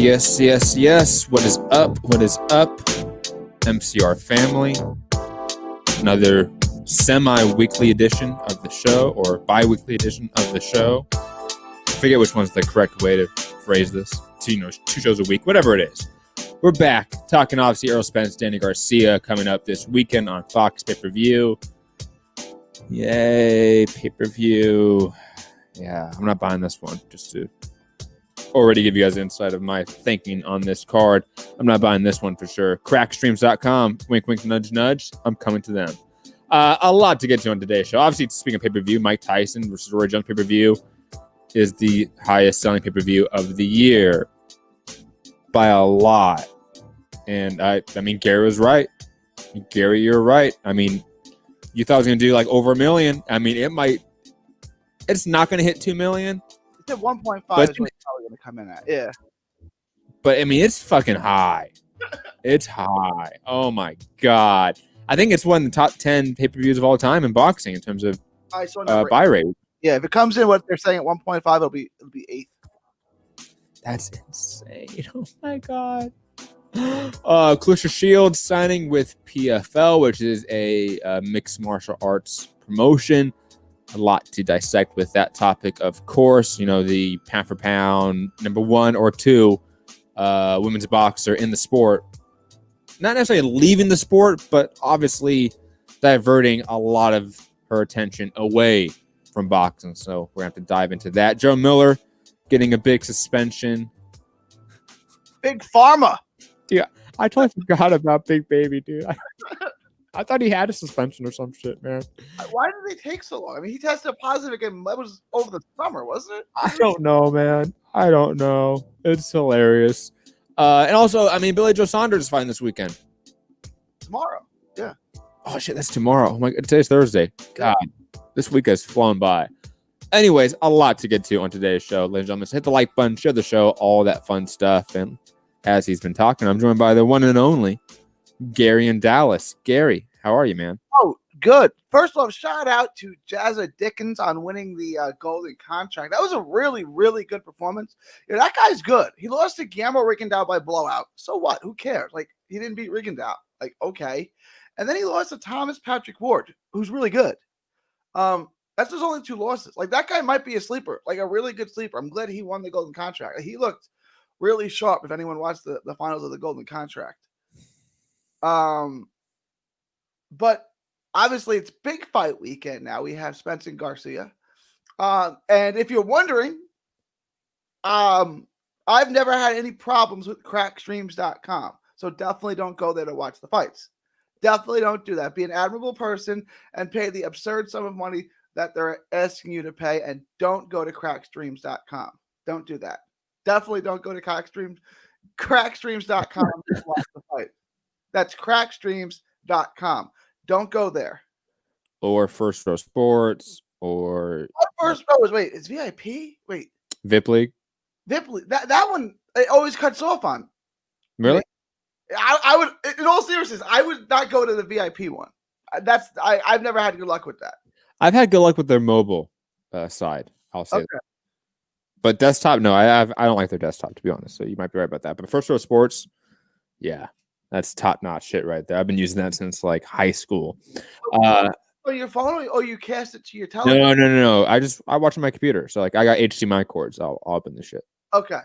Yes, yes, yes. What is up? What is up? MCR family. Another semi-weekly edition of the show, or bi-weekly edition of the show. I forget which one's the correct way to phrase this. Two shows a week, whatever it is. We're back talking, obviously, Earl Spence, Danny Garcia coming up this weekend on Fox pay-per-view. Yay, pay-per-view. Yeah, I'm not buying this one, just to already give you guys insight of my thinking on this card. I'm not buying this one for sure. Crackstreams.com, wink, wink, nudge, nudge. I'm coming to them. A lot to get to on today's show. Obviously, speaking of pay-per-view, Mike Tyson versus Roy Jones pay-per-view is the highest selling pay-per-view of the year by a lot. And I mean, Gary was right. Gary, you're right. I mean, you thought it was going to do like over 1 million. I mean, it's not going to hit 2 million. It's at 1.5 is what it's probably going to come in at. Yeah. But I mean, it's fucking high. It's high. Oh my God. I think it's one of the top 10 pay-per-views of all time in boxing in terms of buy rate. Yeah, if it comes in what they're saying at 1.5, it'll be 8th. That's insane. Oh my God. Claressa Shields signing with PFL, which is a mixed martial arts promotion. A lot to dissect with that topic, of course. You know, the pound for pound number 1 or 2 women's boxer in the sport. Not necessarily leaving the sport, but obviously diverting a lot of her attention away from boxing. So we're going to have to dive into that. Joe Miller getting a big suspension. Big Pharma. Yeah, I totally forgot about Big Baby, dude. I thought he had a suspension or some shit, man. Why did they take so long? I mean, he tested positive again. That was over the summer, wasn't it? I don't know, man. I don't know. It's hilarious. And also, I mean, Billy Joe Saunders is fighting this weekend. Tomorrow. Yeah. Oh, shit, that's tomorrow. Oh, my God. Today's Thursday. God, this week has flown by. Anyways, a lot to get to on today's show. Ladies and gentlemen, so hit the like button, share the show, all that fun stuff. And as he's been talking, I'm joined by the one and only Gary in Dallas. Gary, how are you, man? Oh, good. First off, shout out to Jazza Dickens on winning the Golden Contract. That was a really, really good performance. You know, that guy's good. He lost to Guillermo Rigondeaux by blowout. So what? Who cares? Like, he didn't beat Rigondeaux. Like, okay. And then he lost to Thomas Patrick Ward, who's really good. That's his only 2 losses. Like, that guy might be a sleeper, like a really good sleeper. I'm glad he won the Golden Contract. He looked really sharp if anyone watched the finals of the Golden Contract. But obviously it's big fight weekend now. We have Spence and Garcia. And if you're wondering, I've never had any problems with crackstreams.com. So definitely don't go there to watch the fights. Definitely don't do that. Be an admirable person and pay the absurd sum of money that they're asking you to pay, and don't go to crackstreams.com. Don't do that. Definitely don't go to crackstreams.com to watch the fight. That's crackstreams.com. Don't go there. Or First Row Sports, or First Row is it's VIP? Wait. VIP League? VIP League. That one it always cuts off on. Really? I would, in all seriousness, I would not go to the VIP one. I've never had good luck with that. I've had good luck with their mobile side. I'll say that. But desktop, no, I don't like their desktop, to be honest. So you might be right about that. But First Row Sports, yeah, that's top-notch shit right there. I've been using that since like high school. Your phone, or you cast it to your television? No. I watch on my computer. So like I got HDMI cords. I'll open the shit. Okay.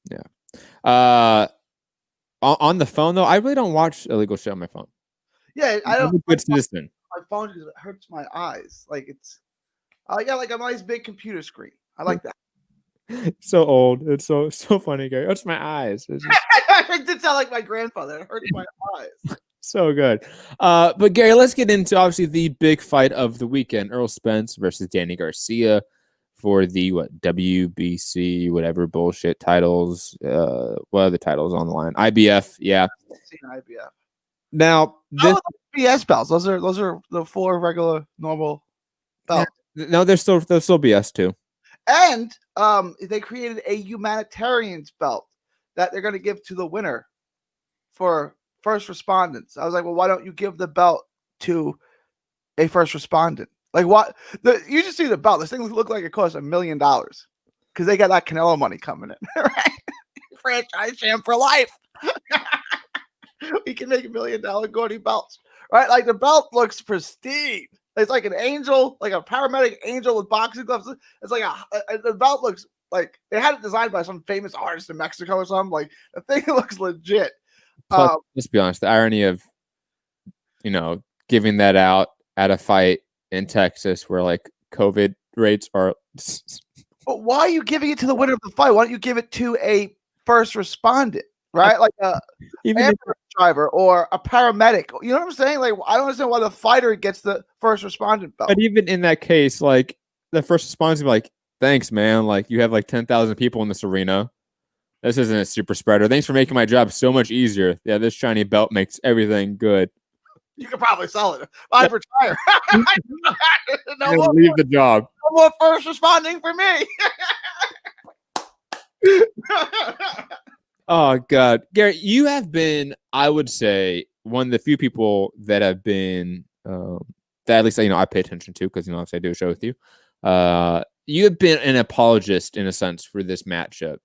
Yeah. On the phone though, I really don't watch illegal shit on my phone. Yeah, I don't. I'm a good citizen. My phone because it hurts my eyes. Like I got like a nice big computer screen. I like that. So old. It's so funny, Gary. It hurts my eyes. It did sound like my grandfather. It hurts my eyes. So good. But Gary, let's get into obviously the big fight of the weekend. Earl Spence versus Danny Garcia for the WBC, whatever bullshit titles. What are the titles on the line? IBF, yeah. I've seen IBF. Now this BS belts. Those are the 4 regular normal belts. No, they're still BS too. And they created a humanitarians belt that they're going to give to the winner for first responders. I was like, well, why don't you give the belt to a first respondent? Like, what? You just see the belt. This thing look like it costs $1 million because they got that Canelo money coming in, right? franchise champ for life. He can make $1 million Gordy belts, right? Like the belt looks pristine. It's like an angel, like a paramedic angel with boxing gloves. It's like the belt looks like they had it designed by some famous artist in Mexico or something. Like the thing looks legit. Plus, let's be honest, the irony of, giving that out at a fight in Texas where like COVID rates are. But why are you giving it to the winner of the fight? Why don't you give it to a first respondent, right? Like a ambulance driver or a paramedic. You know what I'm saying? Like, I don't understand why the fighter gets the first respondent belt. But even in that case, like the first respondent, like, thanks, man. Like you have like 10,000 people in this arena. This isn't a super spreader. Thanks for making my job so much easier. Yeah, this shiny belt makes everything good. You could probably sell it. I'd retire. Leave the job. No more first responding for me. Oh, God. Gary, you have been, I would say, one of the few people that have been, that at least I pay attention to because, obviously I do a show with you. You have been an apologist, in a sense, for this matchup,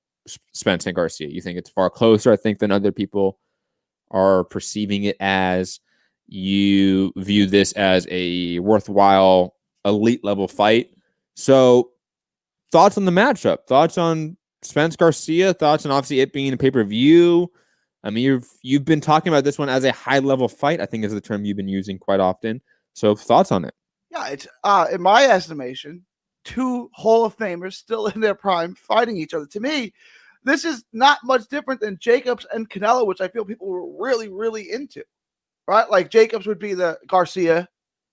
Spence and Garcia. You think it's far closer, I think, than other people are perceiving it as. You view this as a worthwhile elite level fight. So thoughts on the matchup, thoughts on Spence Garcia, thoughts on obviously it being a pay-per-view. I mean, you've been talking about this one as a high level fight, I think is the term you've been using quite often. So thoughts on it? Yeah, it's in my estimation, two Hall of Famers still in their prime fighting each other. To me, this is not much different than Jacobs and Canelo, which I feel people were really, really into. Right? Like Jacobs would be the Garcia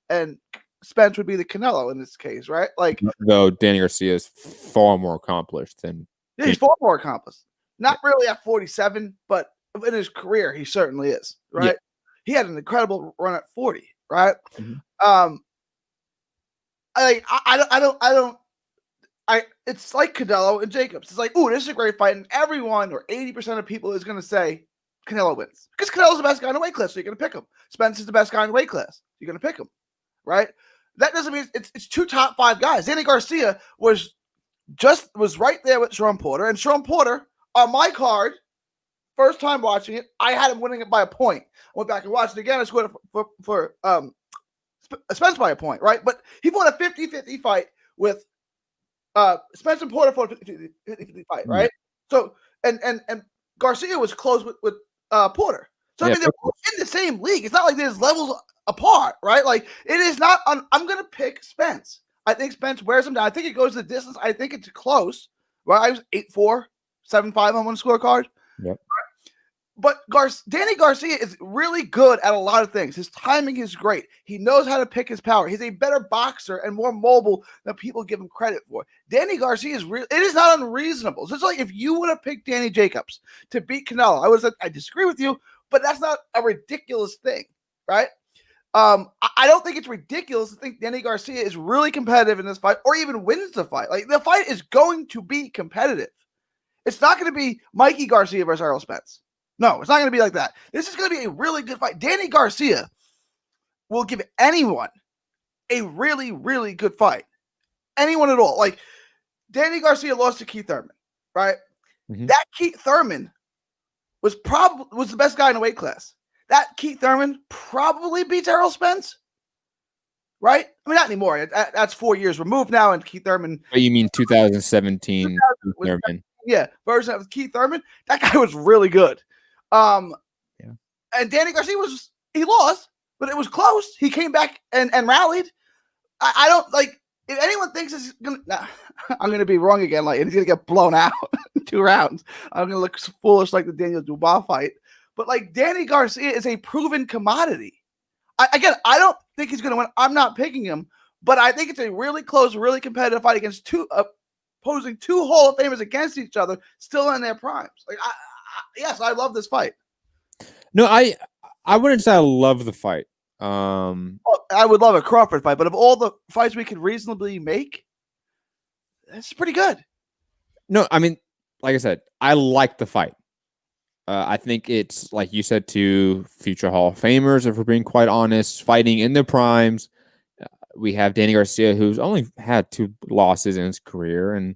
and Spence would be the Canelo in this case, right? Like, though Danny Garcia is far more accomplished than he's far more accomplished. Not really at 47, but in his career, he certainly is, right? Yeah. He had an incredible run at 40, right? Mm-hmm. It's like Canelo and Jacobs. It's like, ooh, this is a great fight, and everyone or 80% of people is going to say Canelo wins because Canelo's the best guy in the weight class, so you're going to pick him. Spence is the best guy in the weight class, you're going to pick him, right? That doesn't mean it's two top 5 guys. Danny Garcia was right there with Shawn Porter, and Shawn Porter on my card, first time watching it, I had him winning it by a point. I went back and watched it again. I scored for Spence by a point, right? But he won a 50-50 fight with Spence and Porter for a 50-50 fight, right? So and Garcia was close with Porter. So I mean, they're in the same league. It's not like there's levels apart, right? Like it is not. I'm gonna pick Spence. I think Spence wears him down. I think it goes the distance. I think it's close. Right? I was 8-4, 7-5 on one scorecard. Yep. But Danny Garcia is really good at a lot of things. His timing is great. He knows how to pick his power. He's a better boxer and more mobile than people give him credit for. Danny Garcia is real. It is not unreasonable. So it's like if you would have picked Danny Jacobs to beat Canelo, I would have said, I disagree with you, but that's not a ridiculous thing, right? I don't think it's ridiculous to think Danny Garcia is really competitive in this fight or even wins the fight. Like the fight is going to be competitive. It's not going to be Mikey Garcia versus Errol Spence. No, it's not going to be like that. This is going to be a really good fight. Danny Garcia will give anyone a really, really good fight. Anyone at all. Like, Danny Garcia lost to Keith Thurman, right? Mm-hmm. That Keith Thurman was the best guy in the weight class. That Keith Thurman probably beats Errol Spence, right? I mean, not anymore. That's 4 years removed now, and Keith Thurman. Oh, you mean 2017 Keith Thurman? Yeah, version of Keith Thurman. That guy was really good. And Danny Garcia he lost, but it was close. He came back and rallied. I don't like if anyone thinks it's gonna. Nah, I'm gonna be wrong again. Like he's gonna get blown out in 2 rounds. I'm gonna look foolish like the Daniel Dubois fight. But like Danny Garcia is a proven commodity. I don't think he's gonna win. I'm not picking him, but I think it's a really close, really competitive fight against opposing 2 Hall of Famers against each other, still in their primes. Like yes, I love this fight. No, I wouldn't say I love the fight. I would love a Crawford fight, but of all the fights we could reasonably make, it's pretty good. No, I mean, like I said, I like the fight. I think it's, like you said, 2 future Hall of Famers, if we're being quite honest, fighting in their primes. We have Danny Garcia, who's only had 2 losses in his career, and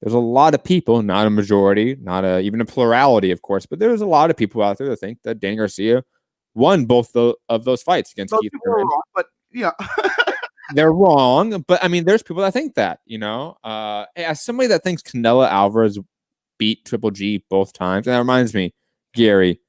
there's a lot of people, not a majority, not even a plurality, of course, but there's a lot of people out there that think that Danny Garcia won both of those fights against Those Keith people are Thurman. wrong, but yeah. They're wrong, but I mean, there's people that think that, as somebody that thinks Canelo Alvarez beat Triple G both times, and that reminds me, Gary,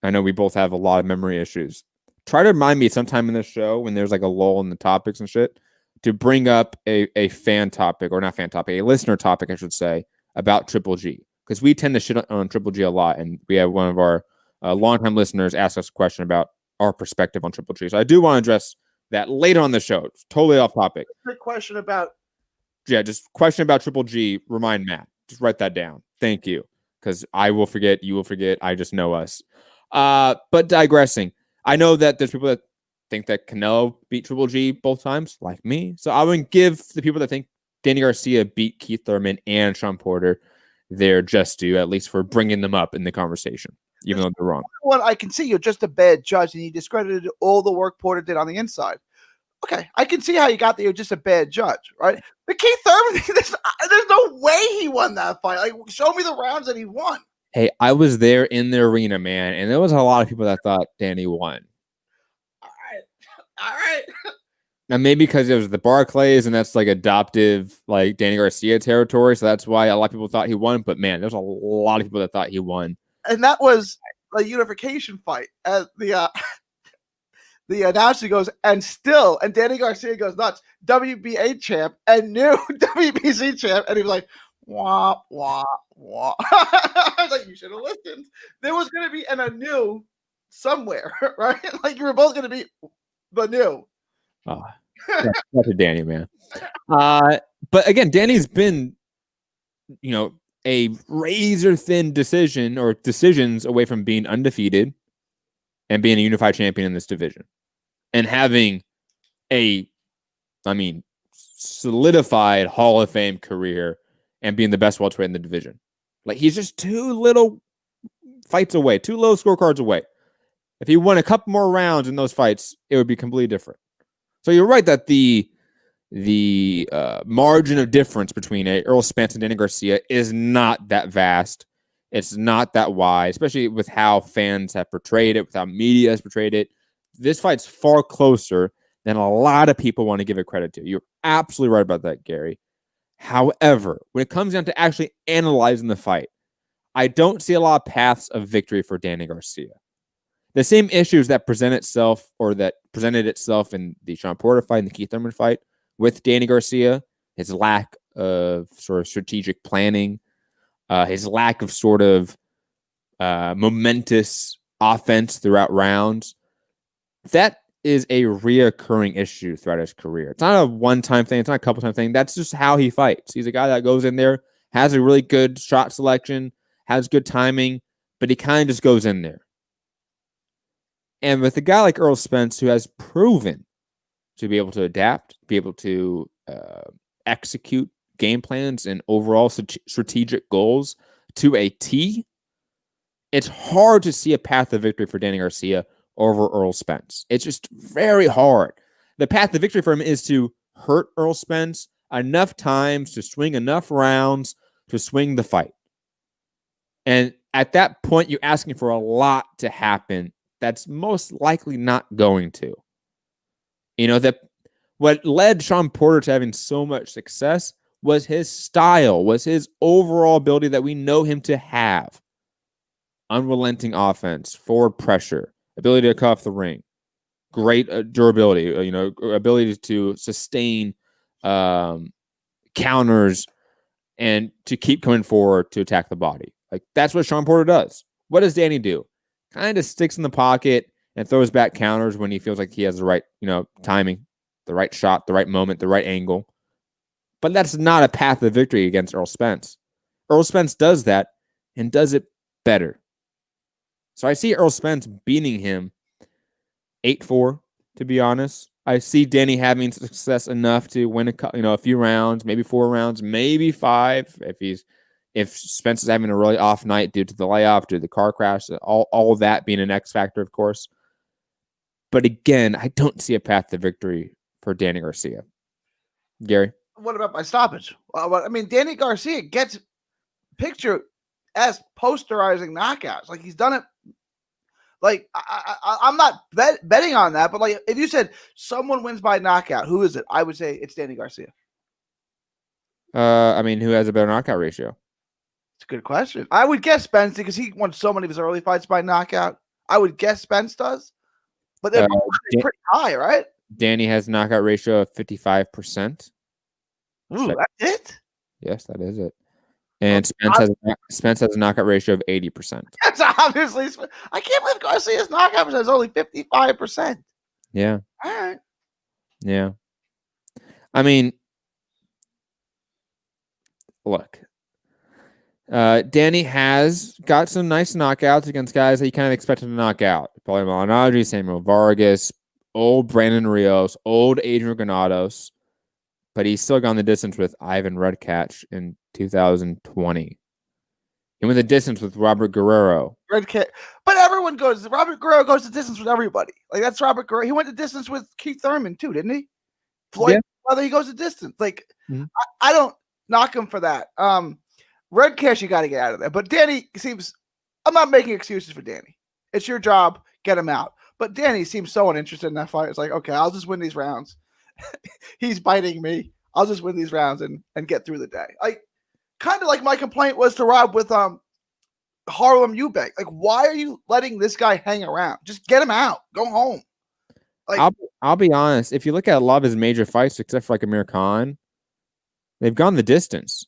I know we both have a lot of memory issues. Try to remind me sometime in the show when there's like a lull in the topics and shit to bring up a fan topic, or not fan topic, a listener topic, I should say, about Triple G, because we tend to shit on Triple G a lot, and we have one of our longtime listeners ask us a question about our perspective on Triple G. So I do want to address that later on the show. It's totally off topic. Quick question about. Yeah, just question about Triple G. Remind Matt. Just write that down. Thank you. Because I will forget. You will forget. I just know us. But digressing, I know that there's people that think that Canelo beat Triple G both times, like me. So I would give the people that think Danny Garcia beat Keith Thurman and Sean Porter their just due, at least for bringing them up in the conversation, even though they're wrong. Well, I can see you're just a bad judge and you discredited all the work Porter did on the inside. Okay, I can see how you got that you're just a bad judge, right? But Keith Thurman, there's no way he won that fight. Like, show me the rounds that he won. Hey, I was there in the arena, man, and there was a lot of people that thought Danny won. All right. Now, maybe because it was the Barclays, and that's like adoptive, like Danny Garcia territory, so that's why a lot of people thought he won. But man, there's a lot of people that thought he won. And that was a unification fight. The announcer goes, and Danny Garcia goes nuts. WBA champ and new WBC champ, and he was like, wah, wah, wah. I was like, you should have listened. There was going to be a new somewhere, right? Like, you were both going to be the new. Oh, that's a Danny, man. But again, Danny's been, a razor thin decision or decisions away from being undefeated and being a unified champion in this division and having solidified Hall of Fame career and being the best welterweight in the division. Like, he's just two little fights away, two low scorecards away. If he won a couple more rounds in those fights, it would be completely different. So you're right that the margin of difference between Errol Spence and Danny Garcia is not that vast. It's not that wide, especially with how fans have portrayed it, with how media has portrayed it. This fight's far closer than a lot of people want to give it credit to. You're absolutely right about that, Gary. However, when it comes down to actually analyzing the fight, I don't see a lot of paths of victory for Danny Garcia. The same issues that presented itself in the Sean Porter fight and the Keith Thurman fight with Danny Garcia, his lack of sort of strategic planning, his lack of sort of momentous offense throughout rounds, that is a reoccurring issue throughout his career. It's not a one-time thing. It's not a couple-time thing. That's just how he fights. He's a guy that goes in there, has a really good shot selection, has good timing, but he kind of just goes in there. And with a guy like Errol Spence, who has proven to be able to adapt, be able to execute game plans and overall strategic goals to a T, it's hard to see a path of victory for Danny Garcia over Errol Spence. It's just very hard. The path of victory for him is to hurt Errol Spence enough times to swing enough rounds to swing the fight. And at that point, you're asking for a lot to happen that's most likely not going to. That what led Sean Porter to having so much success was his style, was his overall ability that we know him to have. Unrelenting offense, forward pressure, ability to cut off the ring, great durability, ability to sustain counters and to keep coming forward to attack the body. Like, that's what Sean Porter does. What does Danny do? Kind of sticks in the pocket and throws back counters when he feels like he has the right, timing, the right shot, the right moment, the right angle. But that's not a path of victory against Errol Spence. Errol Spence does that and does it better. So I see Errol Spence beating him 8-4, to be honest. I see Danny having success enough to win a few rounds, maybe 4 rounds, maybe 5 if Spence is having a really off night due to the layoff, due to the car crash, all of that being an X factor, of course. But again, I don't see a path to victory for Danny Garcia. Gary? What about by stoppage? I mean, Danny Garcia gets pictured as posterizing knockouts. Like he's done it. Like I'm not betting on that, but like if you said someone wins by knockout, who is it? I would say it's Danny Garcia. I mean, who has a better knockout ratio? It's a good question. I would guess Spence because he won so many of his early fights by knockout. I would guess Spence does, but they're pretty high, right? Danny has a knockout ratio of 55%. Ooh, that's it? Yes, that is it. And Spence has a knockout ratio of 80%. That's obviously. I can't believe Garcia's knockout percent is only 55%. Yeah. All right. Yeah. I mean, look, Danny has got some nice knockouts against guys that you kind of expected to knock out. Paulie Malignaggi, Samuel Vargas, old Brandon Rios, old Adrian Granados. But he's still gone the distance with Ivan Redkach in 2020. He went the distance with Robert Guerrero. Redkach. But everyone goes, Robert Guerrero goes the distance with everybody. Like, that's Robert Guerrero. He went the distance with Keith Thurman, too, didn't he? Floyd, whether he goes the distance. Like, I don't knock him for that. Redkach, you got to get out of there. But Danny seems, I'm not making excuses for Danny. It's your job. Get him out. But Danny seems so uninterested in that fight. It's like, okay, I'll just win these rounds. He's biting me. I'll just win these rounds and get through the day. Like, kind of like my complaint was to Rob with Harlem Eubank. Like, why are you letting this guy hang around? Just get him out. Go home. Like, I'll be honest. If you look at a lot of his major fights, except for like Amir Khan, they've gone the distance.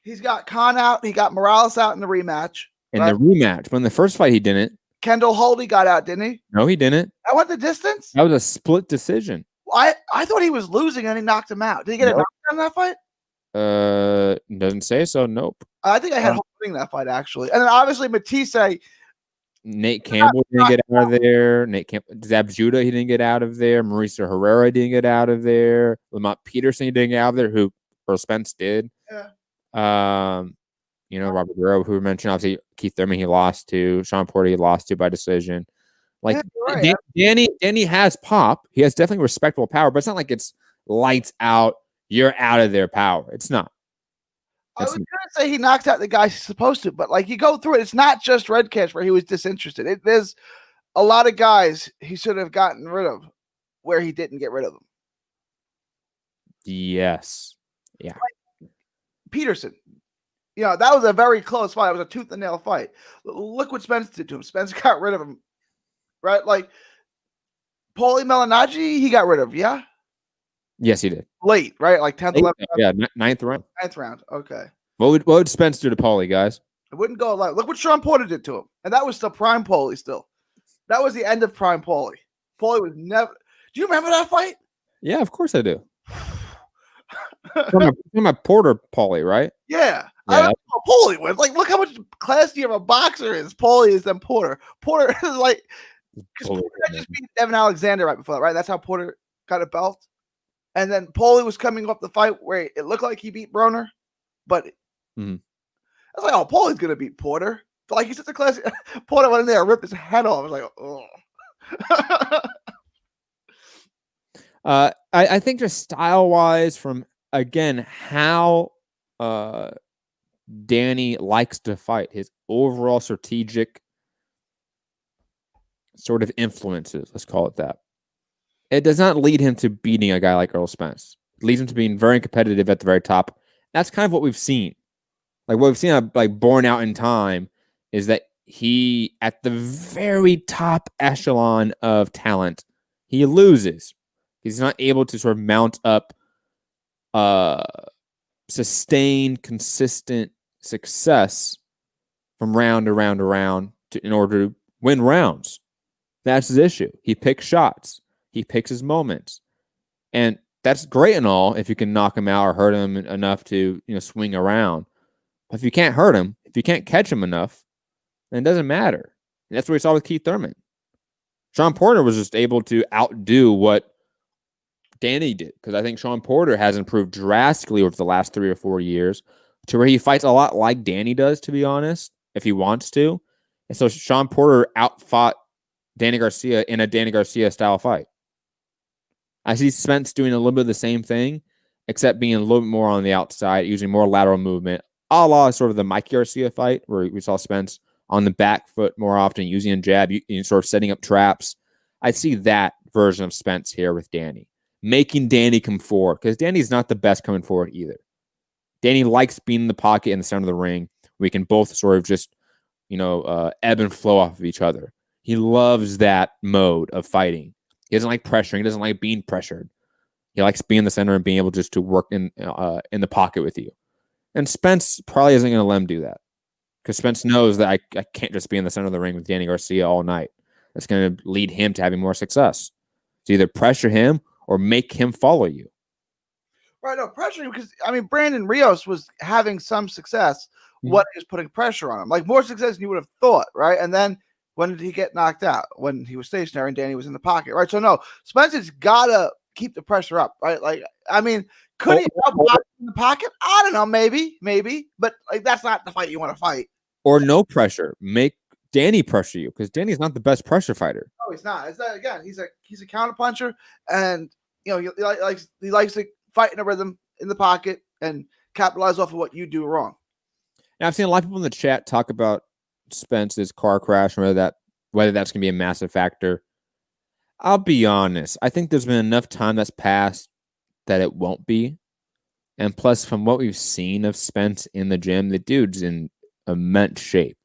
He's got Khan out. He got Morales out in the rematch. In the rematch. But in the first fight, he didn't. Kendall Holdy got out, didn't he? No, he didn't. That went the distance? That was a split decision. I thought he was losing and he knocked him out. Did he get a knockdown in that fight? Doesn't say so. Nope. I think I had holding that fight actually. And then obviously Matisse. Nate Campbell didn't get out of there. Zab Judah, he didn't get out of there. Mauricio Herrera didn't get out of there. Lamont Peterson, he didn't get out of there. Who Earl Spence did. Yeah. Robert Guerrero, who we mentioned, obviously Keith Thurman, he lost to. Sean Porter, he lost to by decision. Like, yeah, right. Danny has pop. He has definitely respectable power, but it's not like it's lights out. You're out of their power. It's not. I was going to say he knocked out the guys he's supposed to, but like you go through it, it's not just Redkach where he was disinterested. There's a lot of guys he should have gotten rid of where he didn't get rid of them. Yes. Yeah. Like Peterson. That was a very close fight. It was a tooth and nail fight. Look what Spence did to him. Spence got rid of him. Right? Like, Paulie Malignaggi, he got rid of, yeah? Yes, he did. Late, right? Like 10th, 11th? Yeah, ninth round. 9th round, okay. What would Spence do to Paulie, guys? It wouldn't go alive. Look what Sean Porter did to him. And that was still prime Paulie still. That was the end of prime Paulie. Paulie was never... Do you remember that fight? Yeah, of course I do. From my Porter Paulie, right? Yeah. I don't know how Paulie wins. Like, look how much classier of a boxer is Paulie is than Porter. Porter is like... Because Porter just beat Evan Alexander right before that, right? That's how Porter got a belt. And then Paulie was coming up the fight where it looked like he beat Broner, but I was like, oh, Paulie's going to beat Porter. But like, he's such a classic. Porter went in there and ripped his head off. I was like, oh. I think just style-wise from, again, how Danny likes to fight, his overall strategic sort of influences, let's call it that. It does not lead him to beating a guy like Earl Spence. It leads him to being very competitive at the very top. That's kind of what we've seen. Like what we've seen, like borne out in time, is that he, at the very top echelon of talent, he loses. He's not able to sort of mount up sustained, consistent success from round to round to round in order to win rounds. That's his issue. He picks shots. He picks his moments. And that's great and all if you can knock him out or hurt him enough to, swing around. But if you can't hurt him, if you can't catch him enough, then it doesn't matter. And that's what we saw with Keith Thurman. Sean Porter was just able to outdo what Danny did, because I think Sean Porter has improved drastically over the last 3 or 4 years to where he fights a lot like Danny does, to be honest, if he wants to. And so Sean Porter outfought Danny Garcia in a Danny Garcia style fight. I see Spence doing a little bit of the same thing, except being a little bit more on the outside, using more lateral movement, a la sort of the Mike Garcia fight where we saw Spence on the back foot more often, using a jab, sort of setting up traps. I see that version of Spence here with Danny, making Danny come forward, because Danny's not the best coming forward either. Danny likes being in the pocket in the center of the ring. We can both sort of just, ebb and flow off of each other. He loves that mode of fighting. He doesn't like pressuring. He doesn't like being pressured. He likes being in the center and being able just to work in the pocket with you. And Spence probably isn't going to let him do that, because Spence knows that I can't just be in the center of the ring with Danny Garcia all night. That's going to lead him to having more success. To either pressure him or make him follow you. Right, no, pressuring, because, Brandon Rios was having some success when he was putting pressure on him. Like, more success than you would have thought, right? And then when did he get knocked out? When he was stationary and Danny was in the pocket, right? So, no, Spencer's got to keep the pressure up, right? Like, could he outbox in the pocket? I don't know, maybe. But, like, that's not the fight you want to fight. Or no pressure. Make Danny pressure you, because Danny's not the best pressure fighter. No, he's not. It's not, again, he's a counterpuncher, and, he likes to fight in a rhythm in the pocket and capitalize off of what you do wrong. Now, I've seen a lot of people in the chat talk about Spence's car crash and whether that's going to be a massive factor. I'll be honest. I think there's been enough time that's passed that it won't be. And plus, from what we've seen of Spence in the gym, the dude's in immense shape.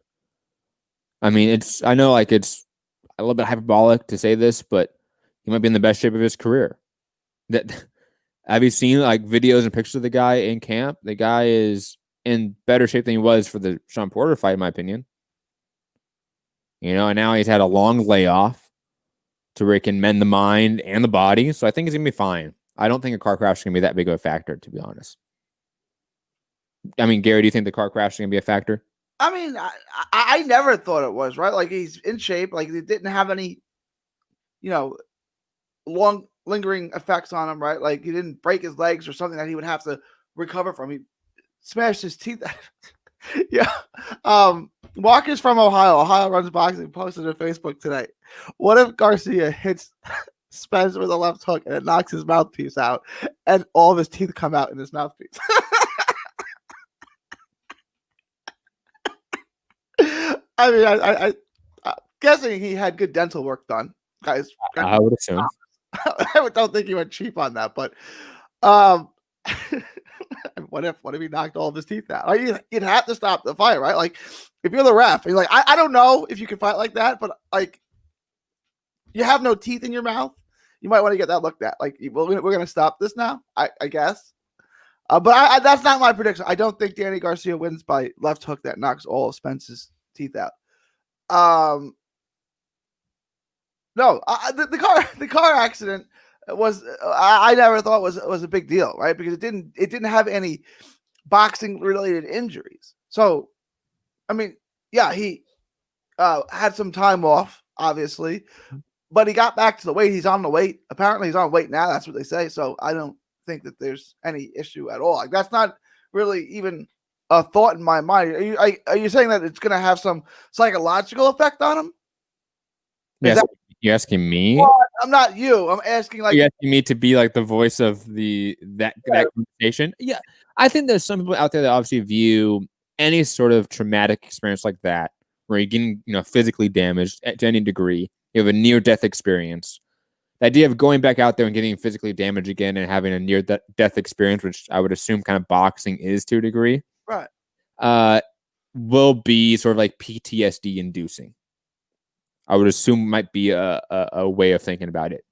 I know it's a little bit hyperbolic to say this, but he might be in the best shape of his career. Have you seen videos and pictures of the guy in camp? The guy is in better shape than he was for the Sean Porter fight, in my opinion. And now he's had a long layoff to where he can mend the mind and the body. So I think he's going to be fine. I don't think a car crash is going to be that big of a factor, to be honest. Gary, do you think the car crash is going to be a factor? I never thought it was, right? Like, he's in shape. Like, it didn't have any, long lingering effects on him, right? Like, he didn't break his legs or something that he would have to recover from. He smashed his teeth. Yeah. Walker's from Ohio. Ohio runs boxing. Posted on Facebook today. What if Garcia hits Spence with a left hook and it knocks his mouthpiece out, and all of his teeth come out in his mouthpiece? I'm guessing he had good dental work done, guys. I would assume. I don't think he went cheap on that, but what if he knocked all of his teeth out? Like, you'd have to stop the fight, right? Like, if you're the ref, you're like, I don't know if you can fight like that, but like, you have no teeth in your mouth, you might want to get that looked at. Like, we're going to stop this now, I guess. But that's not my prediction. I don't think Danny Garcia wins by left hook that knocks all of Spence's teeth out. No, the car accident was I never thought was a big deal, right? Because it didn't have any boxing related injuries. So, yeah, he had some time off, obviously, but he got back to the weight. He's on the weight. Apparently, he's on weight now. That's what they say. So I don't think that there's any issue at all. Like, that's not really even a thought in my mind. Are you saying that it's going to have some psychological effect on him? Yes. You asking me? Well, I'm not you. I'm asking you asking me to be like the voice of that conversation. Yeah, I think there's some people out there that obviously view any sort of traumatic experience like that, where you're getting physically damaged to any degree. You have a near-death experience. The idea of going back out there and getting physically damaged again and having a near-death experience, which I would assume kind of boxing is to a degree, right? Will be sort of like PTSD inducing. I would assume might be a way of thinking about it.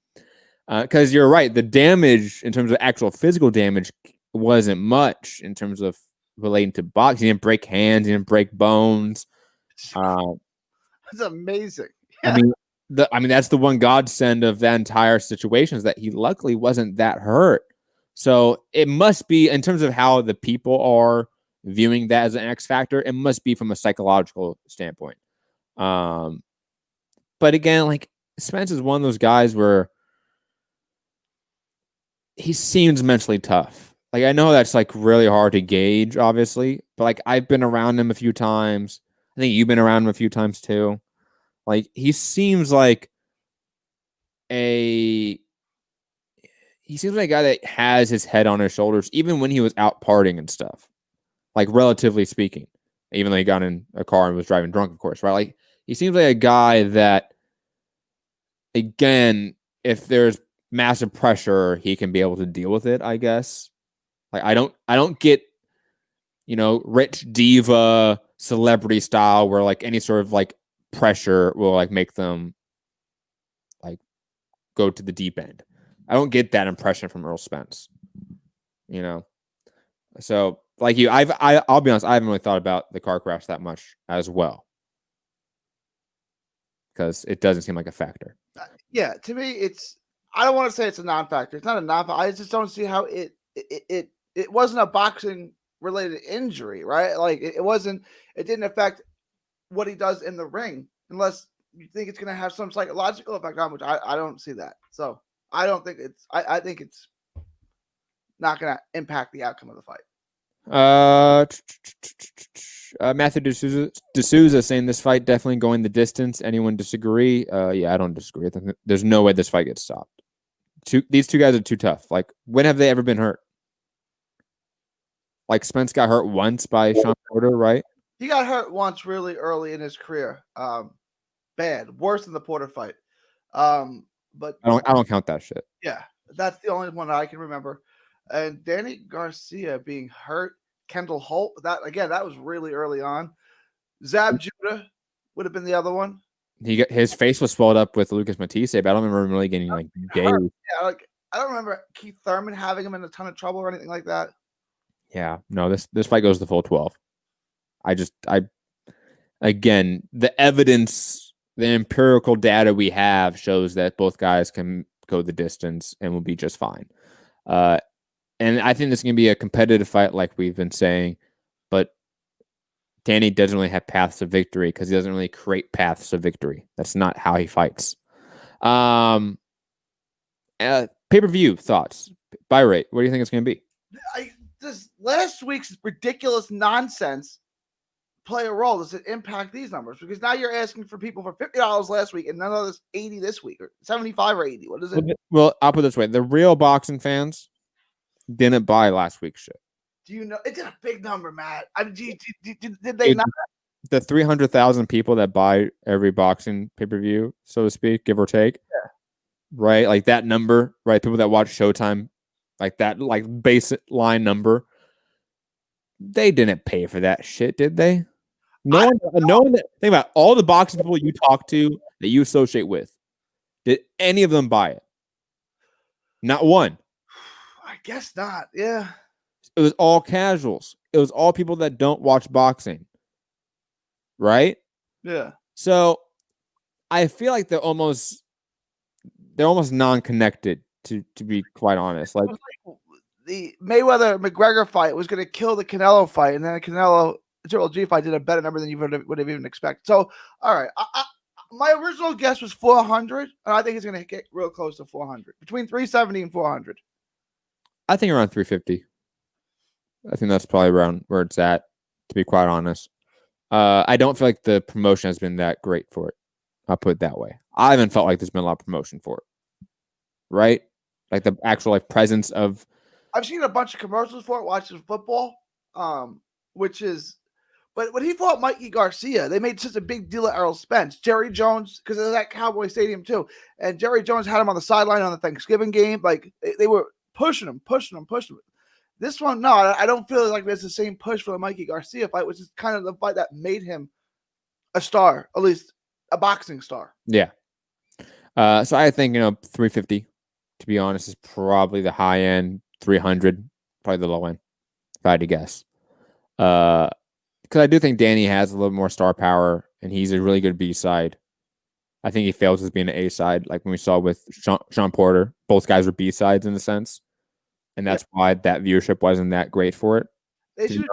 Because you're right, the damage in terms of actual physical damage wasn't much in terms of relating to boxing. He didn't break hands, he didn't break bones. That's amazing. Yeah. That's the one godsend of that entire situation, is that he luckily wasn't that hurt. So it must be, in terms of how the people are viewing that as an X factor, it must be from a psychological standpoint. But again, like, Spence is one of those guys where he seems mentally tough. Like, I know that's like really hard to gauge, obviously, but like, I've been around him a few times. I think you've been around him a few times too. Like, he seems like he he seems like a guy that has his head on his shoulders, even when he was out partying and stuff. Like, relatively speaking, even though he got in a car and was driving drunk, of course, right? Like, he seems like a guy that, again, if there's massive pressure, he can be able to deal with it, I guess. Like, I don't get, rich diva celebrity style where like any sort of like pressure will like make them like go to the deep end. I don't get that impression from Earl Spence. So like you, I'll be honest, I haven't really thought about the car crash that much as well, because it doesn't seem like a factor. Yeah, to me, I don't want to say it's a non-factor. It's not a non-factor. I just don't see how it wasn't a boxing related injury, right? Like it didn't affect what he does in the ring, unless you think it's going to have some psychological effect on, which I don't see that. So I don't think I think it's not going to impact the outcome of the fight. Matthew D'Souza saying this fight definitely going the distance. Anyone disagree? Yeah, I don't disagree. I think there's no way this fight gets stopped. These two guys are too tough. Like, when have they ever been hurt? Like, Spence got hurt once by Sean Porter, right? He got hurt once really early in his career. Bad, worse than the Porter fight. But I don't count that shit. Yeah, that's the only one I can remember. And Danny Garcia being hurt, Kendall Holt, that was really early on. Zab Judah would have been the other one. His face was swelled up with Lucas Matisse, but I don't remember him really getting like gay. Yeah, like I don't remember Keith Thurman having him in a ton of trouble or anything like that. Yeah, no, this fight goes the full 12. Again, the evidence, the empirical data we have shows that both guys can go the distance and will be just fine. And I think this is going to be a competitive fight, like we've been saying, but Danny doesn't really have paths to victory because he doesn't really create paths to victory. That's not how he fights. Pay-per-view thoughts. Buy rate. What do you think it's going to be? This last week's ridiculous nonsense play a role? Does it impact these numbers? Because now you're asking for people for $50 last week and none of this $80 this week, or 75 or 80. What is it? Well, I'll put it this way: the real boxing fans didn't buy last week's shit. Do you know it's a big number, Matt? I mean, did they not? The 300,000 people that buy every boxing pay-per-view, so to speak, give or take, right? Like that number, right? People that watch Showtime, like that, like baseline number. They didn't pay for that shit, did they? No one. Think about all the boxing people you talk to that you associate with. Did any of them buy it? Not one. I guess not. Yeah. It was all casuals. It was all people that don't watch boxing. Right? Yeah. So I feel like they're almost non-connected, to be quite honest. Like the Mayweather McGregor fight was going to kill the Canelo fight, and then the Canelo Triple G fight did a better number than you would have even expected. So, all right, my original guess was 400, and I think it's going to get real close to 400, between 370 and 400. I think around 350. I think that's probably around where it's at, to be quite honest. I don't feel like the promotion has been that great for it. I'll put it that way. I haven't felt like there's been a lot of promotion for it. Right? Like the actual like presence of. I've seen a bunch of commercials for it watching football, which is. But when he fought Mikey Garcia, they made such a big deal of Errol Spence. Jerry Jones, because of that Cowboy Stadium too. And Jerry Jones had him on the sideline on the Thanksgiving game. Like they were pushing him. This one, no, I don't feel like there's the same push for the Mikey Garcia fight, which is kind of the fight that made him a star, at least a boxing star. Yeah. So I think, 350, to be honest, is probably the high end. 300, probably the low end, if I had to guess. Because I do think Danny has a little more star power, and he's a really good B side. I think he fails as being an A side, like when we saw with Sean Porter. Both guys were B sides in a sense, and that's why that viewership wasn't that great for it. They should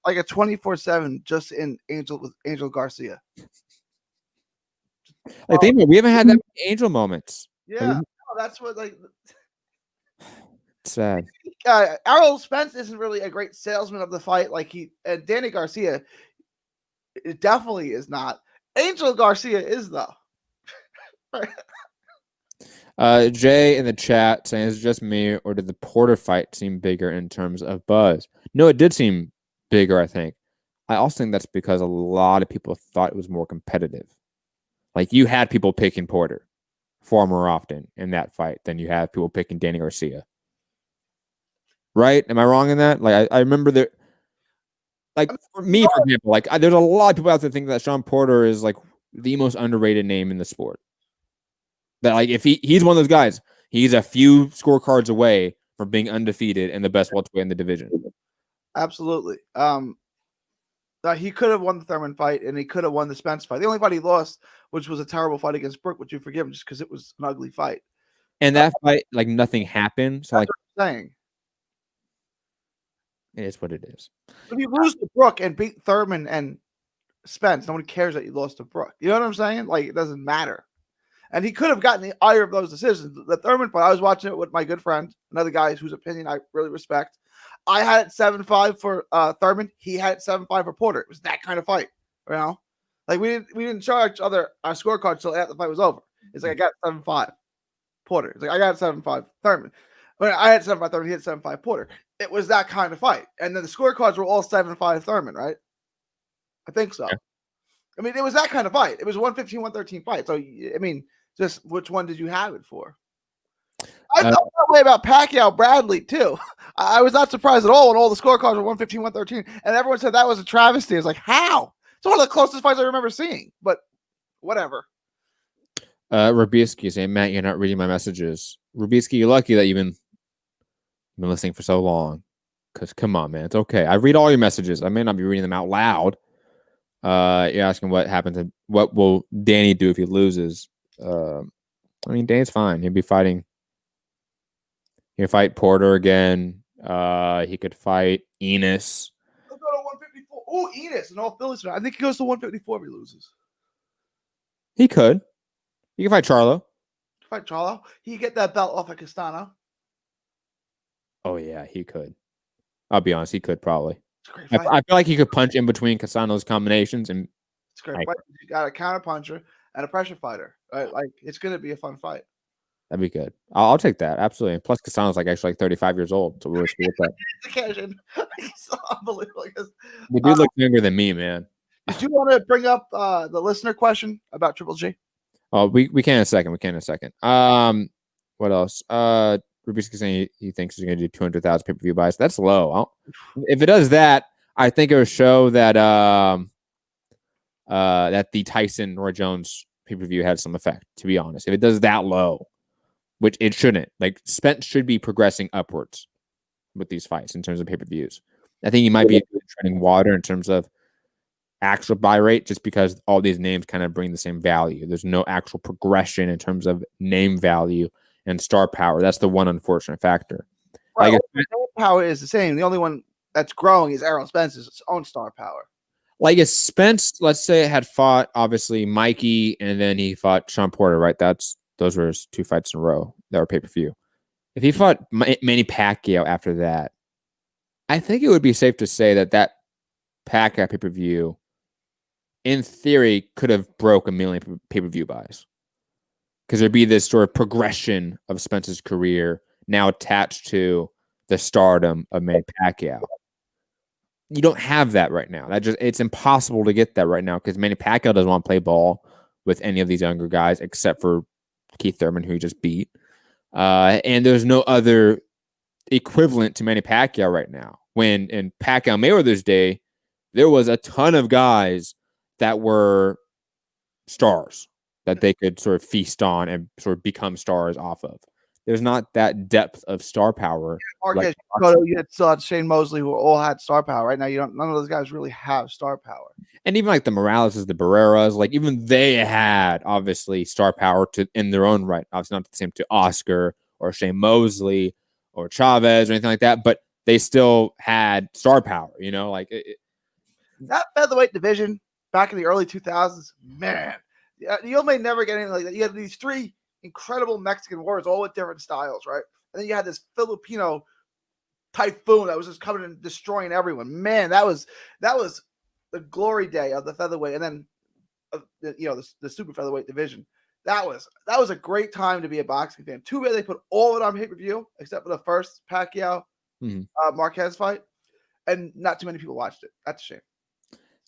like a 24/7 just in Angel Garcia. Like we haven't had that many Angel moments. Yeah, that's what like. Sad. Errol Spence isn't really a great salesman of the fight, and Danny Garcia, it definitely is not. Angel Garcia is though. Jay in the chat saying, is it just me, or did the Porter fight seem bigger in terms of buzz? No, it did seem bigger, I think. I also think that's because a lot of people thought it was more competitive. Like, you had people picking Porter far more often in that fight than you have people picking Danny Garcia. Right? Am I wrong in that? Like, I remember that. Like, for me, for example, like, there's a lot of people out there thinking that Sean Porter is like the most underrated name in the sport. That, like, if he's one of those guys, he's a few scorecards away from being undefeated and the best welterweight in the division. Absolutely. He could have won the Thurman fight, and he could have won the Spence fight. The only fight he lost, which was a terrible fight against Brook, which you forgive him just because it was an ugly fight. And that fight, like, nothing happened. So, like, what I'm saying. It is what it is. If you lose to Brook and beat Thurman and Spence, nobody cares that you lost to Brook. You know what I'm saying? Like, it doesn't matter. And he could have gotten the ire of those decisions. The Thurman fight, I was watching it with my good friend, another guy whose opinion I really respect. I had it 7-5 for Thurman. He had it 7-5 for Porter. It was that kind of fight, you know. Like, we didn't show each other our scorecard until after the fight was over. It's like, I got 7-5 Porter. It's like, I got 7-5 Thurman. I had 7-5 Thurman. He had 7-5 Porter. It was that kind of fight. And then the scorecards were all 7-5 Thurman, right? I think so. Yeah. I mean, it was that kind of fight. It was 115, 113 fight. So, I mean, just which one did you have it for? I felt that way about Pacquiao Bradley, too. I was not surprised at all when all the scorecards were 115, 113. And everyone said that was a travesty. I was like, how? It's one of the closest fights I remember seeing. But whatever. Rubisky saying, Matt, you're not reading my messages. Rubisky, you're lucky that you've been listening for so long. Because, come on, man. It's okay. I read all your messages. I may not be reading them out loud. You're asking what happened to what will Danny do if he loses. I mean, Danny's fine. He'll be fighting. He'll fight Porter again. He could fight Enos. He'll go to 154. Oh, Enos and all Phillies. I think he goes to 154 if he loses. He could. He can fight Charlo. Fight Charlo. He could get that belt off of Castano. Oh yeah, he could. I'll be honest, he could probably. I feel like he could punch in between Castano's combinations, and it's great. You got a counter puncher and a pressure fighter. Right? Like, it's going to be a fun fight. That'd be good. I'll take that absolutely. And plus, Castano's actually 35 years old, so we'll see that. He's unbelievable. The dude looks younger than me, man. Did you want to bring up the listener question about Triple G? Oh, we can in a second. What else? Rubisky saying he thinks he's going to do 200,000 pay-per-view buys. That's low. If it does that, I think it will show that that the Tyson Roy Jones pay-per-view had some effect, to be honest. If it does that low, which it shouldn't. Like, Spence should be progressing upwards with these fights in terms of pay-per-views. I think he might be treading water in terms of actual buy rate, just because all these names kind of bring the same value. There's no actual progression in terms of name value and star power. That's the one unfortunate factor. Right. Star power is the same. The only one that's growing is Errol Spence's own star power. Like, if Spence, let's say, had fought obviously Mikey and then he fought Sean Porter, right? Those were his 2 fights in a row that were pay-per-view. If he fought Manny Pacquiao after that, I think it would be safe to say that Pacquiao pay-per-view, in theory, could have broke 1 million pay-per-view buys. Because there'd be this sort of progression of Spence's career now attached to the stardom of Manny Pacquiao. You don't have that right now. It's impossible to get that right now because Manny Pacquiao doesn't want to play ball with any of these younger guys except for Keith Thurman, who he just beat. And there's no other equivalent to Manny Pacquiao right now. When in Pacquiao Mayweather's day, there was a ton of guys that were stars that they could sort of feast on and sort of become stars off of. There's not that depth of star power. Marquez, you had Shane Mosley, who all had star power. Right now, none of those guys really have star power. And even like the Moraleses, the Barreras, like even they had obviously star power in their own right. Obviously not the same to Oscar or Shane Mosley or Chavez or anything like that, but they still had star power. You know, like that featherweight division back in the early 2000s, man. You may never get anything like that. You had these 3 incredible Mexican warriors, all with different styles, right? And then you had this Filipino typhoon that was just coming and destroying everyone. Man, that was the glory day of the featherweight, and then the super featherweight division. That was a great time to be a boxing fan. Too bad they put all of it on pay-per-view, except for the first Pacquiao Marquez fight, and not too many people watched it. That's a shame.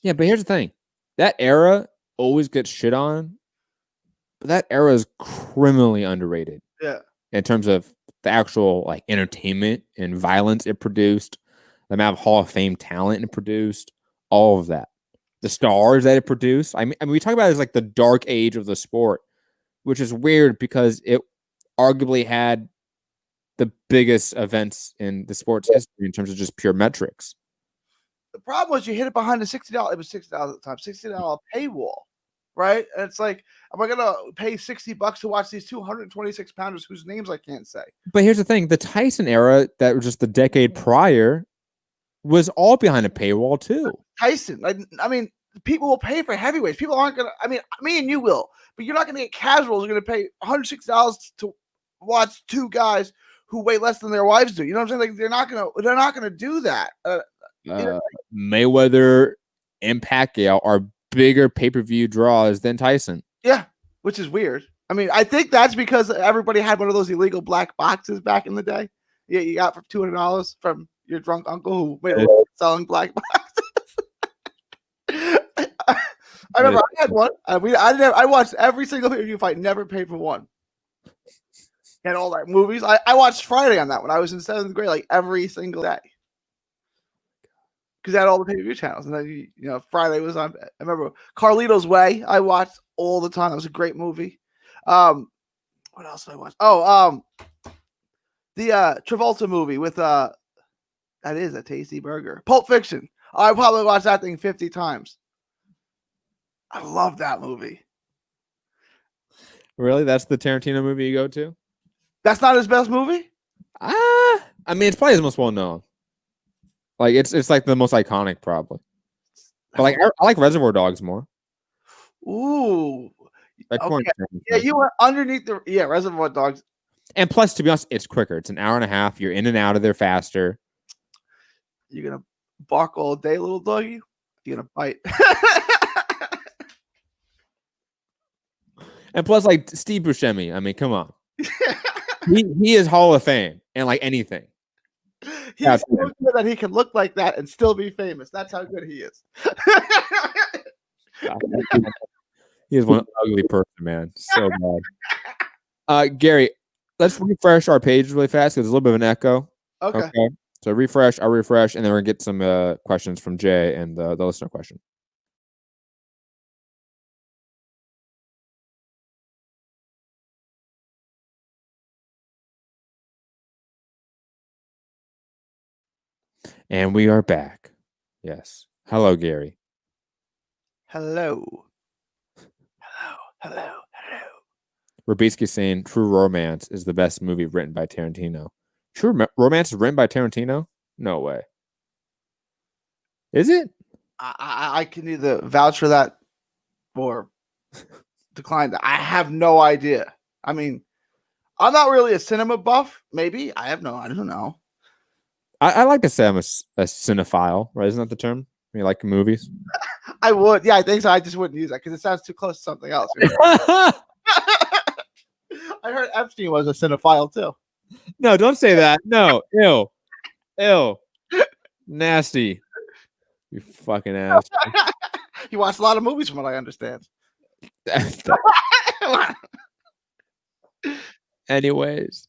Yeah, but here's the thing. That era always gets shit on, but that era is criminally underrated. Yeah. In terms of the actual like entertainment and violence it produced, the amount of Hall of Fame talent it produced, all of that. The stars that it produced. I mean we talk about it as like the dark age of the sport, which is weird because it arguably had the biggest events in the sport's history in terms of just pure metrics. The problem was you hit it behind the $60. It was $60 at the time, $60 paywall, right? And it's like, am I gonna pay $60 to watch these 226 pounders whose names I can't say? But here's the thing: the Tyson era, that was just the decade prior, was all behind a paywall too. Tyson, I mean, people will pay for heavyweights. People aren't gonna. I mean, me and you will, but you're not gonna get casuals. You're gonna pay $160 to watch two guys who weigh less than their wives do. You know what I'm saying? Like they're not gonna do that. Mayweather and Pacquiao are bigger pay-per-view draws than Tyson. Yeah, which is weird. I mean, I think that's because everybody had one of those illegal black boxes back in the day. Yeah, you got for $200 from your drunk uncle who made a selling black boxes. I remember I had one. I watched every single pay-per-view fight. Never paid for one. And all that movies. I watched Friday on that when I was in 7th grade, like every single day. Because I had all the pay-per-view channels, and then Friday was on. I remember Carlito's Way. I watched all the time. It was a great movie. What else did I watch? Oh, the Travolta movie with that is a tasty burger. Pulp Fiction. I probably watched that thing 50 times. I love that movie. Really, that's the Tarantino movie you go to? That's not his best movie? I mean, it's probably his most well known. Like it's like the most iconic, probably. But like I like Reservoir Dogs more. Ooh, okay. Yeah, you went underneath the Reservoir Dogs. And plus, to be honest, it's quicker. It's an hour and a half. You're in and out of there faster. You're gonna bark all day, little doggy. You're gonna bite. And plus, like Steve Buscemi. I mean, come on. he is Hall of Fame and like anything. He's so good that he can look like that and still be famous. That's how good he is. He is one ugly person, man. So bad. Gary, let's refresh our page really fast because there's a little bit of an echo. Okay. So refresh, I'll refresh, and then we're gonna get some questions from Jay and the listener question. And we are back. Yes. Hello, Gary. Hello. We're basically saying True Romance is the best movie written by Tarantino. True Romance is written by Tarantino? No way. Is it? I can either vouch for that or decline that. I have no idea. I mean, I'm not really a cinema buff. Maybe. I don't know. I like to say I'm a cinephile, right? Isn't that the term? You like movies? I would. Yeah, I think so. I just wouldn't use that because it sounds too close to something else. I heard Epstein was a cinephile too. No, don't say that. No. Ew. Nasty. You fucking ass. He watched a lot of movies from what I understand. Anyways.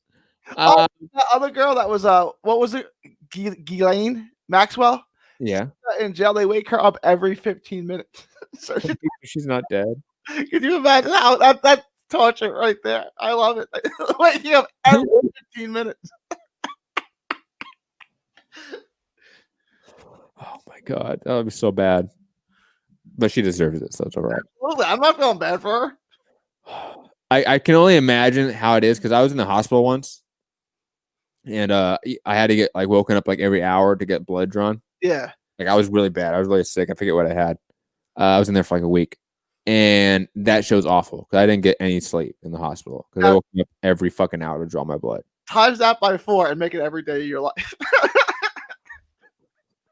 The other girl that was what was it? Ghislaine Maxwell? Yeah. In jail, they wake her up every 15 minutes. So she's not dead. Can you imagine how that's torture right there? I love it. Waking up every 15 minutes. Oh my god, that would be so bad. But she deserves it, so it's all right. Absolutely. I'm not feeling bad for her. I can only imagine how it is because I was in the hospital once, and I had to get like woken up like every hour to get blood drawn. Yeah, like I was really bad. I was really sick. I forget what I had. I was in there for like a week, and that show's awful because I didn't get any sleep in the hospital because I woke up every fucking hour to draw my blood. Times that by 4 and make it every day of your life.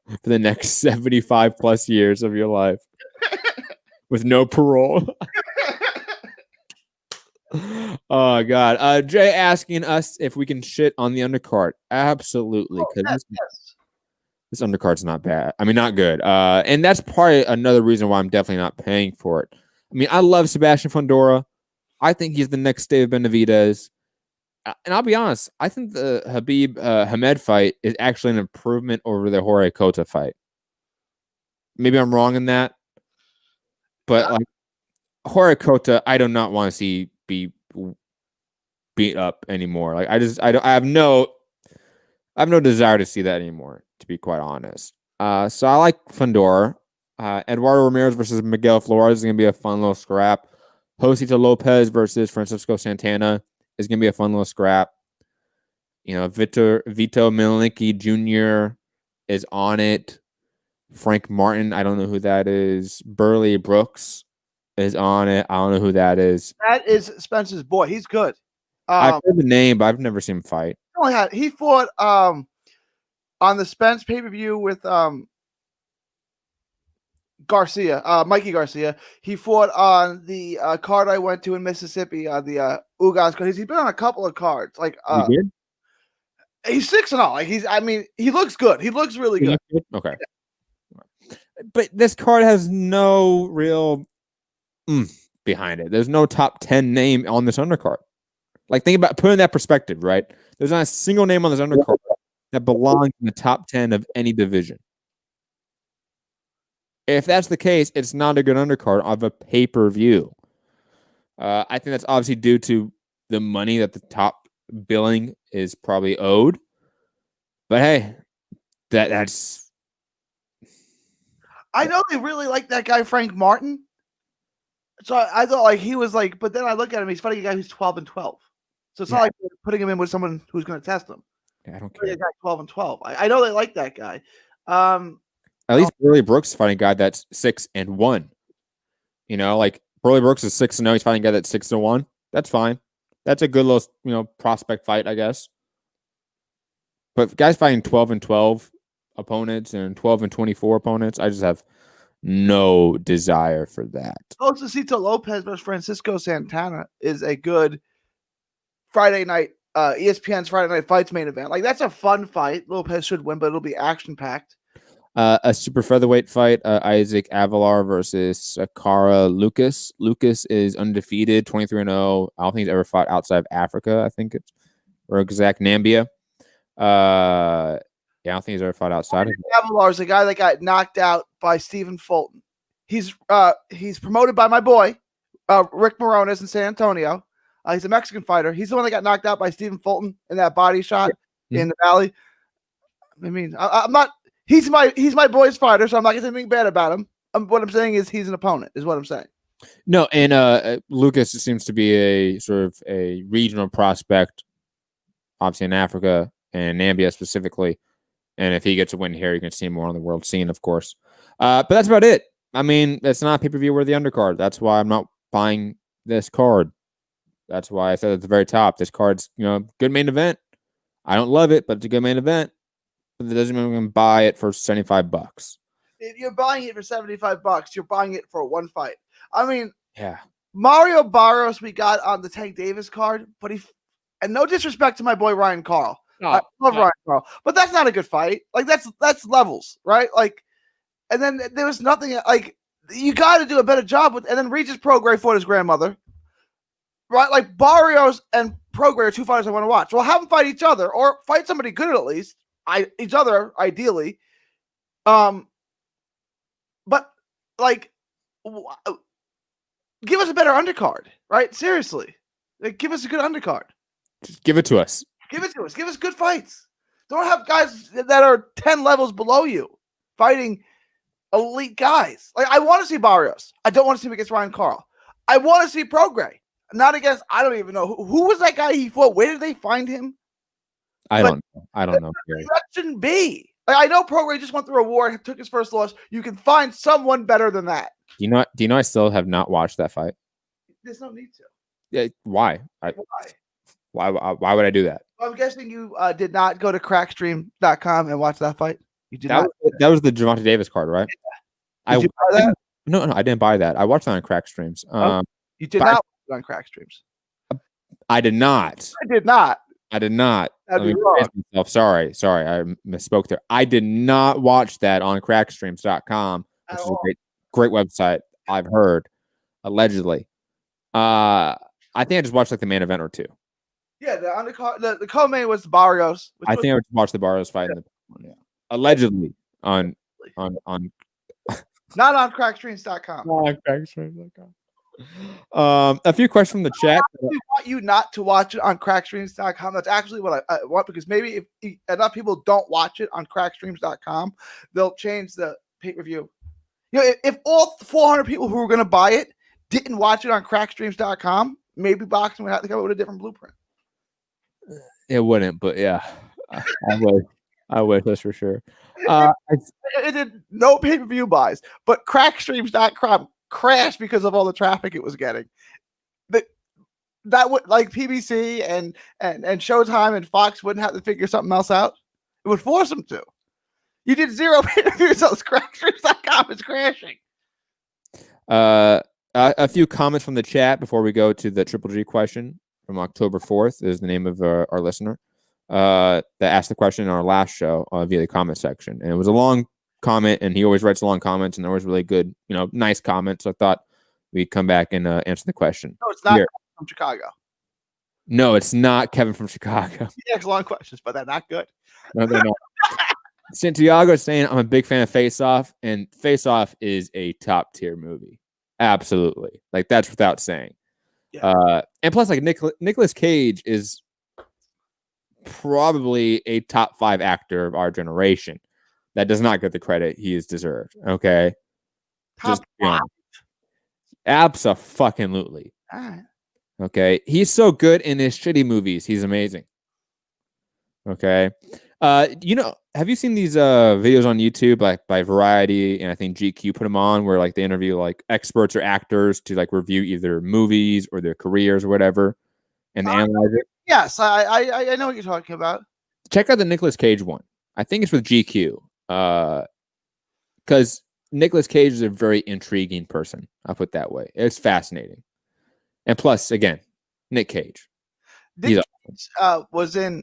For the next 75 plus years of your life with no parole. Oh God. Jay asking us if we can shit on the undercard. Absolutely, because Yes. this undercard's not bad. I mean, not good. And that's probably another reason why I'm definitely not paying for it. I mean, I love Sebastian Fundora. I think he's the next Dave Benavidez. And I'll be honest, I think the Habib Hamed fight is actually an improvement over the Jorge Cota fight. Maybe I'm wrong in that, but like Jorge Cota, I do not want to see be beat up anymore. Like I have no desire to see that anymore, to be quite honest. So I like Fundora. Eduardo Ramirez versus Miguel Flores is gonna be a fun little scrap. Josito Lopez versus Francisco Santana is gonna be a fun little scrap. You know, Vito Milinki Jr. is on it. Frank Martin, I don't know who that is. Burley Brooks is on it. I don't know who that is. That is Spence's boy. He's good. I've heard the name, but I've never seen him fight. He fought on the Spence pay-per-view with Garcia, Mikey Garcia. He fought on the card I went to in Mississippi, the Ugas card. He's been on a couple of cards. Like he's 6-0. Like he looks good. He looks really good. Okay. But this card has no real behind it. There's no top 10 name on this undercard. Like, think about putting that perspective, right? There's not a single name on this undercard that belongs in the top 10 of any division. If that's the case, it's not a good undercard of a pay-per-view. I think that's obviously due to the money that the top billing is probably owed. But hey, that's... I know they really like that guy, Frank Martin. So I thought like he was like, but then I look at him, he's fighting a guy who's 12-12. So it's not like putting him in with someone who's going to test him. Yeah, I don't care. 12-12. I know they like that guy. At least Burley Brooks is fighting a guy that's 6-1. You know, like Burley Brooks is 6-0. He's fighting a guy that's 6-1. That's fine. That's a good little, prospect fight, I guess. But guys fighting 12-12 opponents and 12-24 opponents, I just have no desire for that. Josito Lopez versus Francisco Santana is a good Friday night, ESPN's Friday Night Fights main event. Like, that's a fun fight. Lopez should win, but it'll be action-packed. A super featherweight fight, Isaac Avalar versus Sakara Lucas. Lucas is undefeated, 23-0. I don't think he's ever fought outside of Africa, I think it's, or exact Nambia. I don't think he's ever fought outside of Avalar is the guy that got knocked out by Stephen Fulton. He's promoted by my boy, Rick Morones in San Antonio. He's a Mexican fighter. He's the one that got knocked out by Stephen Fulton in that body shot in the Valley. I mean, I'm not. He's my boy's fighter, so I'm not going to say anything bad about him. What I'm saying is he's an opponent, is what I'm saying. No, and Lucas seems to be a sort of a regional prospect, obviously in Africa and Nambia specifically. And if he gets a win here, you can see him more on the world scene, of course. But that's about it. I mean, it's not a pay-per-view worthy undercard. That's why I'm not buying this card. That's why I said at the very top, this card's, good main event. I don't love it, but it's a good main event. But that doesn't mean I'm going to buy it for $75. If you're buying it for $75, you're buying it for one fight. I mean, yeah. Mario Barrios we got on the Tank Davis card, but and no disrespect to my boy Ryan Carl. I love Ryan Carl, but that's not a good fight. Like that's levels, right? Like, and then there was nothing like you got to do a better job with. And then Regis Prograis fought his grandmother, right? Like Barrios and Prograis are two fighters I want to watch. Well, have them fight each other or fight somebody good at least. Each other ideally. But like, give us a better undercard, right? Seriously, like, give us a good undercard. Just give it to us. Give it to us. Give us good fights. Don't have guys that are 10 levels below you fighting elite guys. Like, I want to see Barrios. I don't want to see him against Ryan Carl. I want to see Prograis. Not against, I don't even know. Who was that guy he fought? Where did they find him? I don't know. That shouldn't be. Like, I know Prograis just went through a war, took his first loss. You can find someone better than that. Do you know I still have not watched that fight? There's no need to. Yeah, why? Why would I do that? Well, I'm guessing you did not go to crackstream.com and watch that fight. You did not. That was the Gervonta Davis card, right? Yeah. Did you buy that? No, I didn't buy that. I watched that on Crack Streams. You did not watch it on Crack Streams. I did not. I did not. I did not. That'd Let be me wrong. praise myself. Sorry. I misspoke there. I did not watch that on crackstreams.com, which is a great website, I've heard, allegedly. I think I just watched like the main event or two. Yeah, the undercard, the co-main was Barrios. I think I watched the Barrios fight in the allegedly on not on crackstreams.com. on crackstreams.com. A few questions from the chat. I want you not to watch it on crackstreams.com. That's actually what I want, because maybe if enough people don't watch it on crackstreams.com, they'll change the pay-per-view. You know, if all 400 people who were going to buy it didn't watch it on crackstreams.com, maybe boxing would have to come up with a different blueprint. It wouldn't, but yeah, I would. That's for sure. It did no pay-per-view buys, but crackstreams.com crashed because of all the traffic it was getting. That would, like, PBC and Showtime and Fox wouldn't have to figure something else out. It would force them to. You did 0 pay-per-views, so crackstreams.com is crashing. A few comments from the chat before we go to the Triple G question from October 4th is the name of our listener that asked the question in our last show via the comment section. And it was a long comment, and he always writes long comments, and they're always really good, nice comments. So I thought we'd come back and answer the question. No, it's not from Chicago. No, it's not Kevin from Chicago. He asks long questions, but they're not good. No, they're not. Santiago is saying, I'm a big fan of Face Off, and Face Off is a top tier movie. Absolutely. Like, that's without saying. Yeah. And plus, like, Nicolas Cage is probably a top 5 actor of our generation. That does not get the credit he is deserved. Okay. Top 5. Abso-fucking-lutely. All right. Okay. He's so good in his shitty movies. He's amazing. Okay. Have you seen these videos on YouTube, like by Variety, and I think GQ put them on, where like they interview like experts or actors to like review either movies or their careers or whatever, and they analyze it? Yes, I know what you're talking about. Check out the Nicolas Cage one. I think it's with GQ. Because Nicolas Cage is a very intriguing person. I'll put it that way. It's fascinating. And plus, again, Nick Cage. Nick Cage was in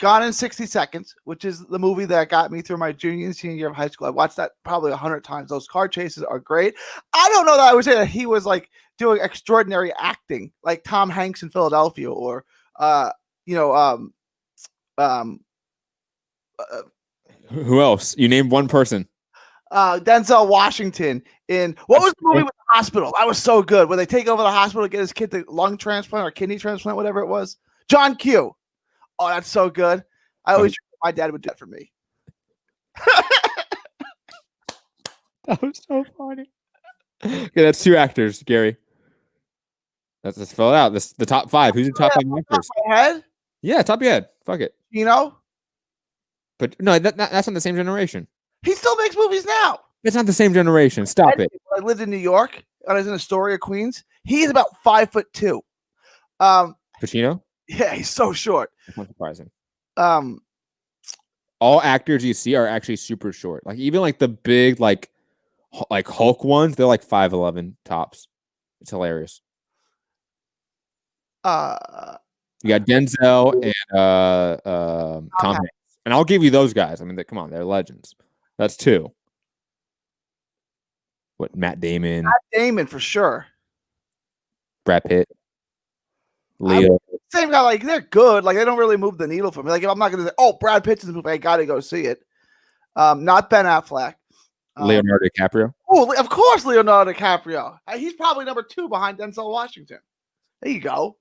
Gone in 60 Seconds, which is the movie that got me through my junior and senior year of high school. I watched that probably 100 times. Those car chases are great. I don't know that I would say that he was like doing extraordinary acting, like Tom Hanks in Philadelphia, or who else? You named one person. Denzel Washington in what was the movie with the hospital? That was so good. Where they take over the hospital to get his kid the lung transplant or kidney transplant, whatever it was. John Q. Oh, that's so good. I always my dad would do that for me. That was so funny. Okay, that's 2 actors, Gary. Let's fill it out. The top 5. Who's the top 5 actors? Top of my head? Yeah, top of your head. Fuck it. But no, that's not the same generation. He still makes movies now. It's not the same generation. Stop it. I lived in New York. I was in Astoria, Queens. He's about 5'2". Pacino? Yeah, he's so short. That's not surprising. All actors you see are actually super short. Like even like the big like Hulk ones, they're like 5'11" tops. It's hilarious. You got Denzel and Tom Hanks. And I'll give you those guys. I mean, come on, they're legends. That's 2. What, Matt Damon? Matt Damon for sure. Brad Pitt. Leo. Same guy, like they're good. Like they don't really move the needle for me. Like if I'm not gonna say, oh, Brad Pitt's in the movie, I gotta go see it. Not Ben Affleck. Leonardo DiCaprio. Oh, of course, Leonardo DiCaprio. He's probably number 2 behind Denzel Washington. There you go.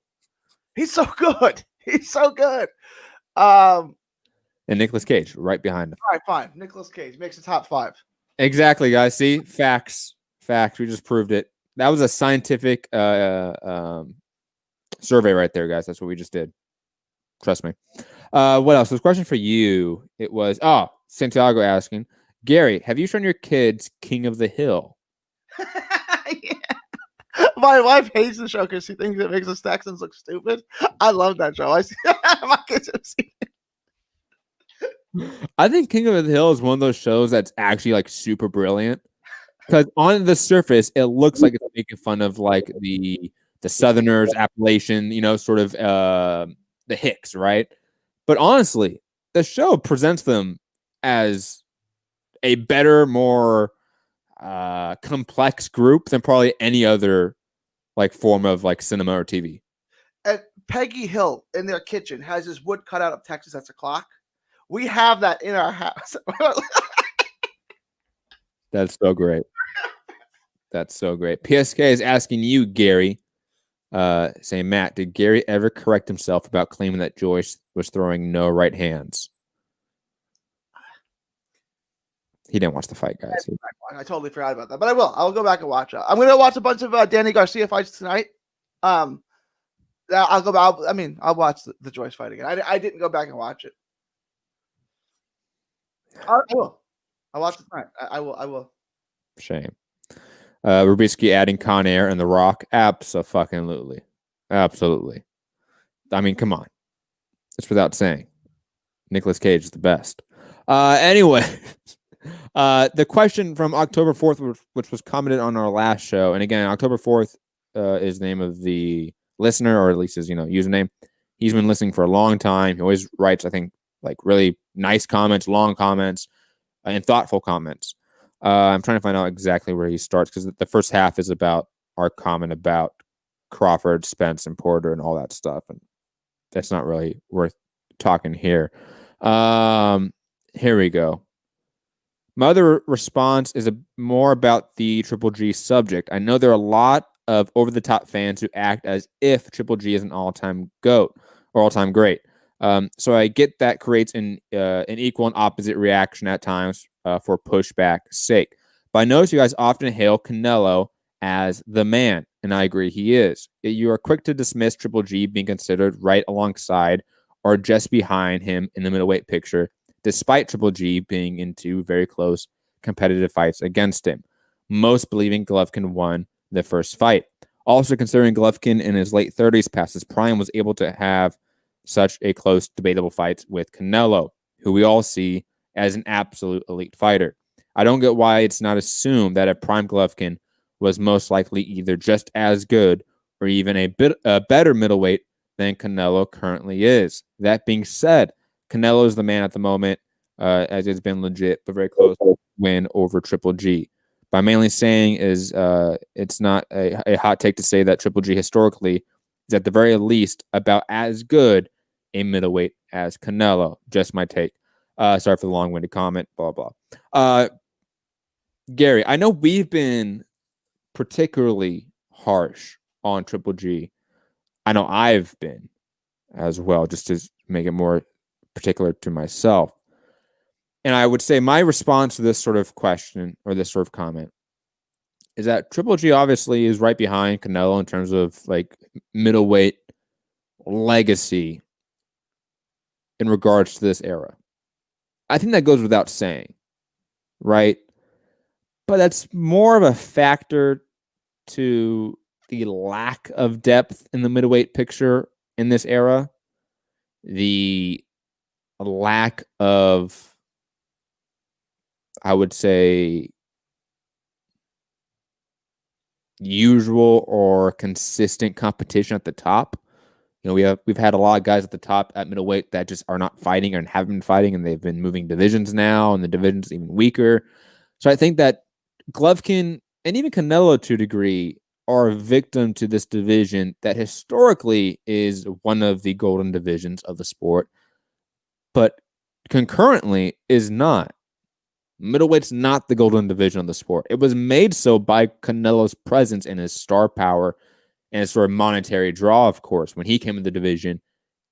He's so good. He's so good. And Nicolas Cage right behind him. All right, fine. Nicolas Cage makes the top 5. Exactly, guys. See, facts. We just proved it. That was a scientific survey right there, guys. That's what we just did. Trust me. What else? This question for you. It was Santiago asking, Gary, have you shown your kids King of the Hill? Yeah. My wife hates the show because she thinks it makes the Texans look stupid. I love that show. My kids have seen it. I think King of the Hill is one of those shows that's actually like super brilliant, because on the surface it looks like it's making fun of like the the Southerners, Appalachian, sort of the Hicks, right? But honestly, the show presents them as a better, more complex group than probably any other form of cinema or TV. And Peggy Hill in their kitchen has this wood cut out of Texas that's a clock. We have that in our house. That's so great. That's so great. PSK is asking you, Gary, saying, Matt, did Gary ever correct himself about claiming that Joyce was throwing no right hands? He didn't watch the fight, guys. I totally forgot about that, but I will. I'll go back and watch it. I'm going to watch a bunch of Danny Garcia fights tonight. I'll watch the Joyce fight again. I didn't go back and watch it. I will. I'll watch it tonight. I will. Shame. Rubisky adding Con Air and The Rock. Absolutely. Absolutely. I mean, come on. It's without saying. Nicolas Cage is the best. Anyway, the question from October 4th, which was commented on our last show, and again, October 4th is the name of the listener, or at least his username. He's been listening for a long time. He always writes, I think, really nice comments, long comments, and thoughtful comments. I'm trying to find out exactly where he starts, because the first half is about our comment about Crawford, Spence, and Porter and all that stuff, and that's not really worth talking here. Here we go. My other response is more about the Triple G subject. I know there are a lot of over-the-top fans who act as if Triple G is an all-time GOAT or all-time great. So I get that creates an equal and opposite reaction at times for pushback's sake. But I notice you guys often hail Canelo as the man, and I agree he is. You are quick to dismiss Triple G being considered right alongside or just behind him in the middleweight picture, despite Triple G being in two very close competitive fights against him, most believing Golovkin won the first fight. Also considering Golovkin in his late 30s past his prime was able to have such a close, debatable fight with Canelo, who we all see as an absolute elite fighter. I don't get why it's not assumed that a prime Golovkin was most likely either just as good or even a better middleweight than Canelo currently is. That being said, Canelo is the man at the moment, as it's been legit, but very close win over Triple G. But I'm mainly saying is it's not a hot take to say that Triple G historically is at the very least about as good a middleweight as Canelo. Just my take. Sorry for the long-winded comment, blah, blah. Gary, I know we've been particularly harsh on Triple G. I know I've been as well, just to make it more particular to myself. And I would say my response to this sort of question or this sort of comment is that Triple G obviously is right behind Canelo in terms of middleweight legacy in regards to this era. I think that goes without saying, right? But that's more of a factor to the lack of depth in the middleweight picture in this era, the lack of, I would say, usual or consistent competition at the top. We've had a lot of guys at the top at middleweight that just are not fighting and haven't been fighting, and they've been moving divisions now, and the division's even weaker. So I think that Golovkin and even Canelo to a degree are a victim to this division that historically is one of the golden divisions of the sport, but concurrently is not. Middleweight's not the golden division of the sport. It was made so by Canelo's presence and his star power and his sort of monetary draw, of course. When he came in the division,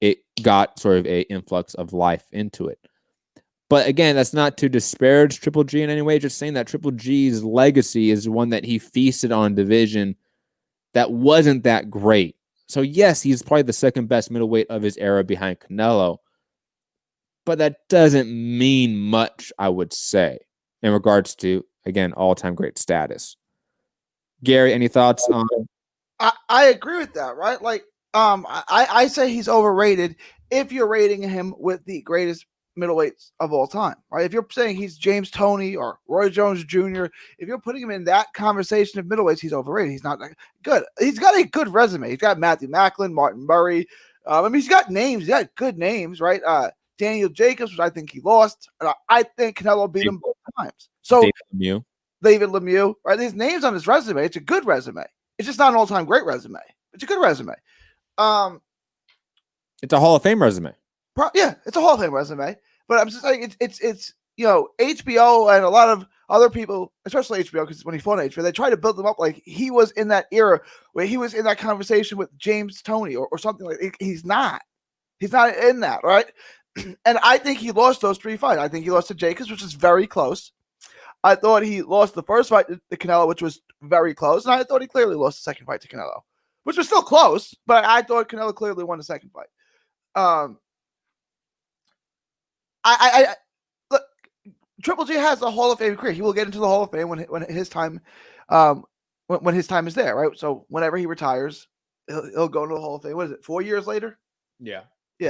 it got sort of an influx of life into it. But again, that's not to disparage Triple G in any way, just saying that Triple G's legacy is one that he feasted on a division that wasn't that great. So yes, he's probably the second best middleweight of his era behind Canelo, but that doesn't mean much, I would say, in regards to, again, all-time great status. Gary, any thoughts on? I agree with that, right? I say he's overrated if you're rating him with the greatest middleweights of all time, right? If you're saying he's James Toney or Roy Jones Jr., if you're putting him in that conversation of middleweights, he's overrated. He's not that good. He's got a good resume. He's got Matthew Macklin, Martin Murray. He's got names. He's got good names, right? Daniel Jacobs, which I think he lost. I think Canelo beat him both times. So David Lemieux, right? There's names on his resume. It's a good resume. It's just not an all-time great resume. It's a good resume. It's a Hall of Fame resume. Yeah, it's a Hall of Fame resume. But I'm just saying it's HBO and a lot of other people, especially HBO, because when he fought on HBO, they try to build him up like he was in that era where he was in that conversation with James Toney or something like that. He's not. He's not in that, right? And I think he lost those 3 fights. I think he lost to Jacobs, which is very close. I thought he lost the first fight to Canelo, which was very close. And I thought he clearly lost the second fight to Canelo, which was still close. But I thought Canelo clearly won the second fight. Look, Triple G has a Hall of Fame career. He will get into the Hall of Fame when his time, when his time is there, right? So whenever he retires, he'll go into the Hall of Fame. What is it? 4 years later? Yeah.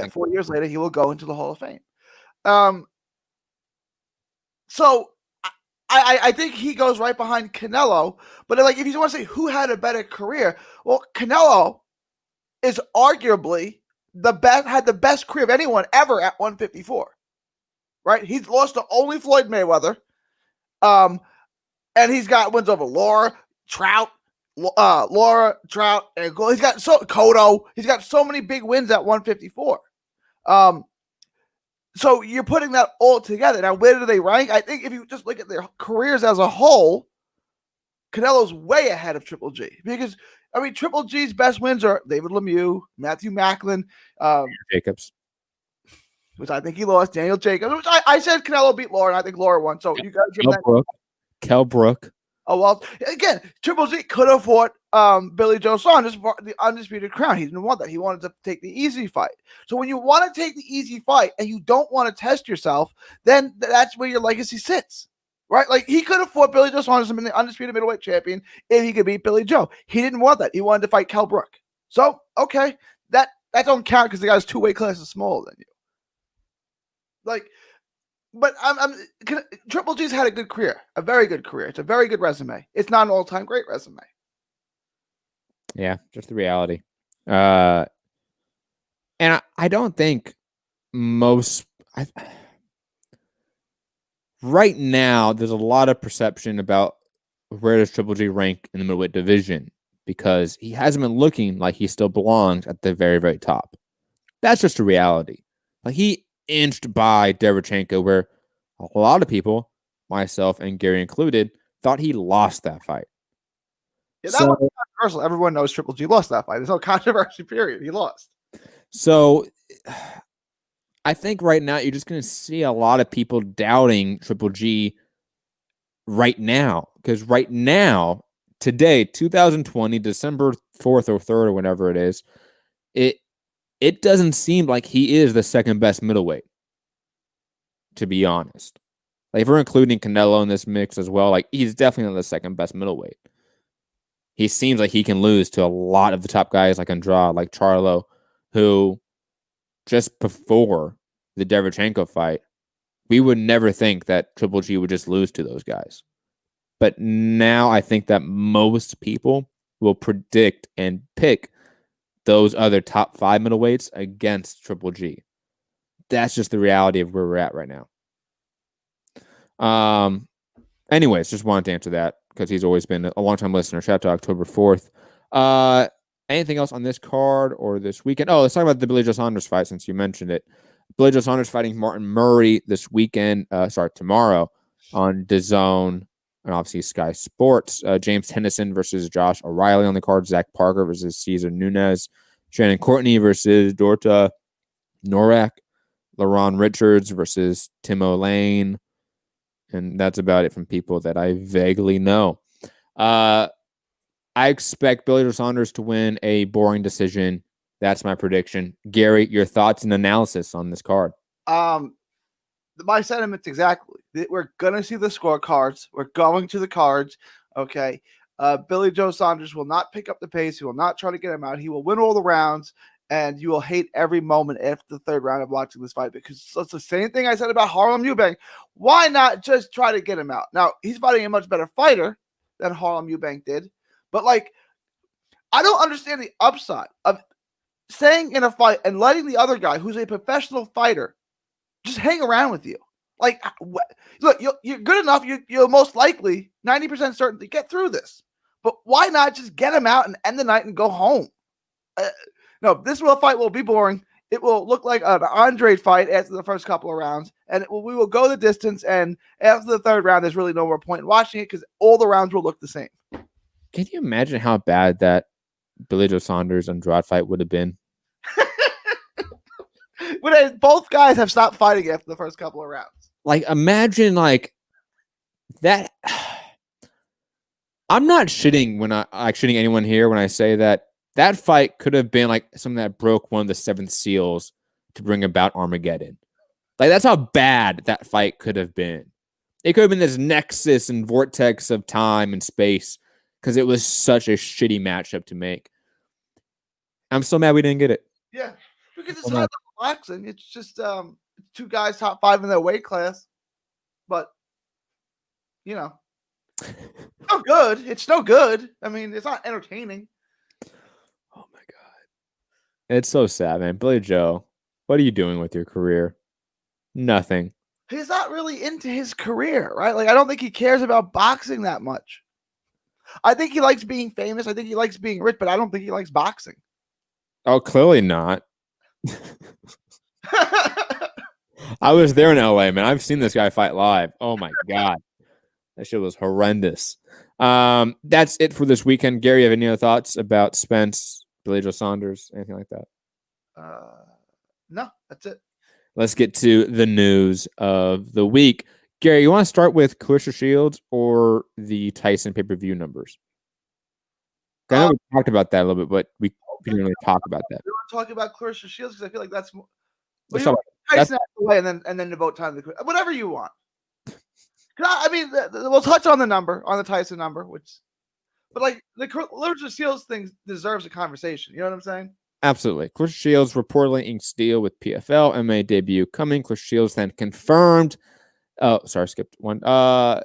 4 years later, he will go into the Hall of Fame. So I think he goes right behind Canelo. But like, if you want to say who had a better career, well, Canelo is arguably had the best career of anyone ever at 154. Right? He's lost to only Floyd Mayweather. And he's got wins over Laura, Trout, and he's got Cotto. He's got so many big wins at 154. So you're putting that all together. Now, where do they rank? I think if you just look at their careers as a whole, Canelo's way ahead of Triple G. Because, I mean, Triple G's best wins are David Lemieux, Matthew Macklin, Jacobs, which I think he lost, Daniel Jacobs, which I said Canelo beat Laura, and I think Laura won. So you got to give that. Kell Brook. Oh, well, again, Triple G could have fought Billy Joe Saunders for the undisputed crown. He didn't want that. He wanted to take the easy fight. So when you want to take the easy fight and you don't want to test yourself, then that's where your legacy sits, right? Like, he could have fought Billy Joe Saunders and been the undisputed middleweight champion if he could beat Billy Joe. He didn't want that. He wanted to fight Kell Brook. So, okay, that don't count because the guy's 2 weight classes smaller than you. Like, but Triple G's had a good career, a very good career. It's a very good resume. It's not an all-time great resume. Yeah, just the reality. And I don't think right now there's a lot of perception about where does Triple G rank in the middleweight division because he hasn't been looking like he still belongs at the very, very top. That's just a reality. Like, he inched by Derevchenko, where a lot of people, myself and Gary included, thought he lost that fight. Yeah, that was controversial. Everyone knows Triple G lost that fight. There's no controversy, period. He lost. So I think right now you're just going to see a lot of people doubting Triple G right now. Because right now, today, 2020, December 4th or 3rd or whenever it is, it doesn't seem like he is the second best middleweight, to be honest. Like, if we're including Canelo in this mix as well, like, he's definitely not the second best middleweight. He seems like he can lose to a lot of the top guys like Andrade, like Charlo, who just before the Derevchenko fight, we would never think that Triple G would just lose to those guys. But now I think that most people will predict and pick those other top 5 middleweights against Triple G. That's just the reality of where we're at right now. Anyways, just wanted to answer that because he's always been a long-time listener. Shout out to October 4th. Anything else on this card or this weekend? Oh, let's talk about the Billy Joe Saunders fight since you mentioned it. Billy Joe Saunders fighting Martin Murray this weekend, tomorrow on DAZN and obviously Sky Sports. James Tennyson versus Josh O'Reilly on the card. Zach Parker versus Cesar Nunez. Shannon Courtney versus Dorta Norak. LaRon Richards versus Timo Lane. And that's about it from people that I vaguely know. I expect Billy Joe Saunders to win a boring decision. That's my prediction. Gary, your thoughts and analysis on this card? My sentiments exactly. We're going to see the scorecards. We're going to the cards. Okay. Billy Joe Saunders will not pick up the pace. He will not try to get him out. He will win all the rounds. and you will hate every moment after the third round of watching this fight, because it's the same thing I said about Harlem Eubank. Why not just try to get him out? Now, he's fighting a much better fighter than Harlem Eubank did, but like, I don't understand the upside of staying in a fight and letting the other guy, who's a professional fighter, just hang around with you. Like, look, you're good enough. You'll most likely 90% certainty get through this, but why not just get him out and end the night and go home? No, this fight will be boring. It will look like an Andre fight after the first couple of rounds, and we will go the distance. And after the third round, there's really no more point in watching it because all the rounds will look the same. Can you imagine how bad that Billy Joe Saunders Andrade fight would have been? When both guys have stopped fighting after the first couple of rounds. Like, imagine like that. I'm not shitting shitting anyone here when I say that fight could have been like something that broke one of the seventh seals to bring about Armageddon. Like, that's how bad that fight could have been. It could have been this nexus and vortex of time and space because it was such a shitty matchup to make. I'm so mad we didn't get it. Yeah, because it's not boxing. It's just two guys top 5 in their weight class. But, you know, no good. It's no good. I mean, it's not entertaining. Oh, my God. It's so sad, man. Billy Joe, what are you doing with your career? Nothing. He's not really into his career, right? Like, I don't think he cares about boxing that much. I think he likes being famous. I think he likes being rich, but I don't think he likes boxing. Oh, clearly not. I was there in LA, man. I've seen this guy fight live. Oh my God. That shit was horrendous. That's it for this weekend. Gary, you have any other thoughts about Spence, Billy Joe Saunders, anything like that? No, that's it. Let's get to the news of the week. Gary, you want to start with Claressa Shields or the Tyson pay-per-view numbers? I know we talked about that a little bit, but we didn't really talk about that. We want to talk about Claressa Shields because I feel like that's more. Let's talk Tyson out of the way, and then devote time to whatever you want. I mean, we'll touch on the Tyson number, but like the Claressa Shields thing deserves a conversation. You know what I'm saying? Absolutely. Claressa Shields reportedly inked deal with PFL, MMA debut coming. Claressa Shields then confirmed. Oh, sorry, skipped one.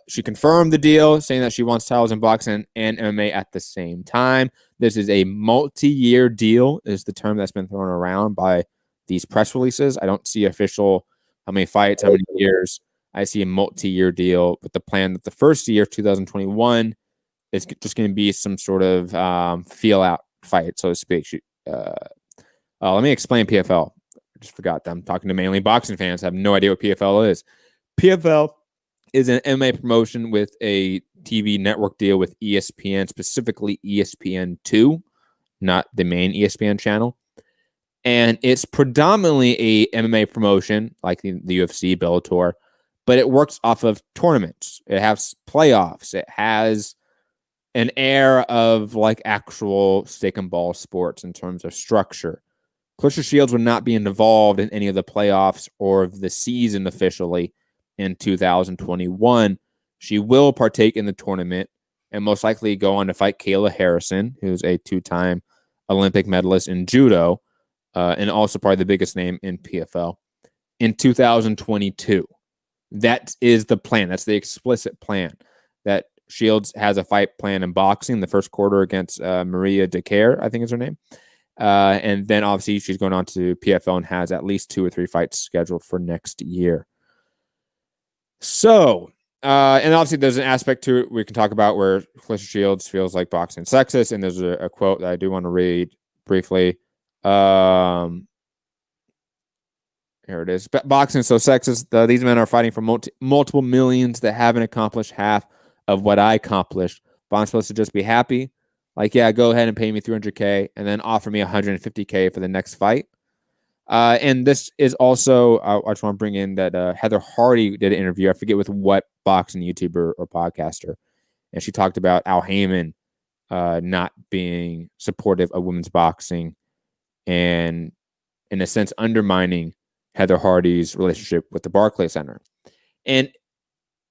She confirmed the deal, saying that she wants titles in boxing and MMA at the same time. This is a multi-year deal, is the term that's been thrown around by these press releases. I don't see official how many fights, how many years. I see a multi-year deal with the plan that the first year, 2021, is just going to be some sort of feel-out fight, so to speak. Let me explain PFL. I just forgot that I'm talking to mainly boxing fans. I have no idea what PFL is. PFL is an MMA promotion with a TV network deal with ESPN, specifically ESPN2, not the main ESPN channel. And it's predominantly a MMA promotion like the UFC, Bellator, but it works off of tournaments. It has playoffs. It has an air of like actual stick and ball sports in terms of structure. Claressa Shields would not be involved in any of the playoffs or of the season officially in 2021. She will partake in the tournament and most likely go on to fight Kayla Harrison, who's a 2-time Olympic medalist in judo, and also probably the biggest name in PFL, in 2022. That is the plan. That's the explicit plan. That Shields has a fight plan in boxing, the first quarter against Maria Decaire, I think is her name. And then obviously she's going on to PFL and has at least 2 or 3 fights scheduled for next year. So, and obviously there's an aspect to it we can talk about where Claressa Shields feels like boxing sexist, and there's a quote that I do want to read briefly. Here it is. Boxing is so sexist. These men are fighting for multiple millions that haven't accomplished half of what I accomplished. But I'm supposed to just be happy? Like, yeah, go ahead and pay me $300K and then offer me $150K for the next fight. And this is also, I just want to bring in that Heather Hardy did an interview. I forget with what boxing YouTuber or podcaster. And she talked about Al Heyman not being supportive of women's boxing and, in a sense, undermining Heather Hardy's relationship with the Barclays Center. And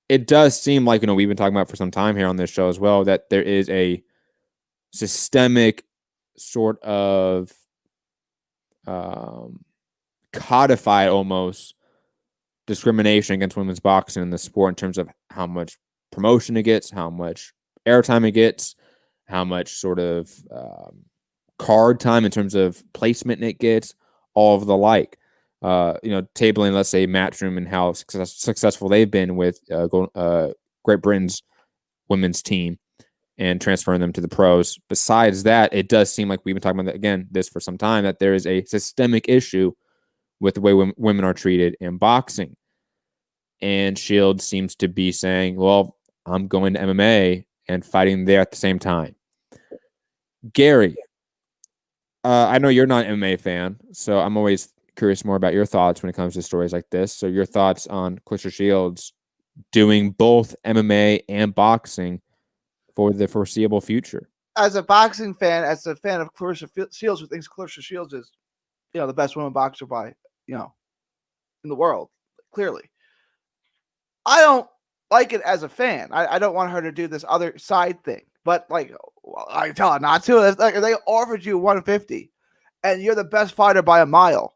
it does seem like, we've been talking about for some time here on this show as well, that there is a systemic sort of codify almost discrimination against women's boxing in the sport in terms of how much promotion it gets, how much airtime it gets, how much sort of card time in terms of placement it gets, all of the like. Tabling, let's say, Matchroom and how successful they've been with Great Britain's women's team and transferring them to the pros. Besides that, it does seem like we've been talking about this for some time, that there is a systemic issue with the way women are treated in boxing. And Shields seems to be saying, well, I'm going to MMA and fighting there at the same time. Gary, I know you're not an MMA fan, so I'm always curious more about your thoughts when it comes to stories like this. So your thoughts on Claressa Shields doing both MMA and boxing for the foreseeable future. As a boxing fan, as a fan of Claressa Shields, who thinks Claressa Shields is, the best woman boxer by, in the world, clearly. I don't like it as a fan. I don't want her to do this other side thing. But, I tell her not to. If they offered you 150 and you're the best fighter by a mile,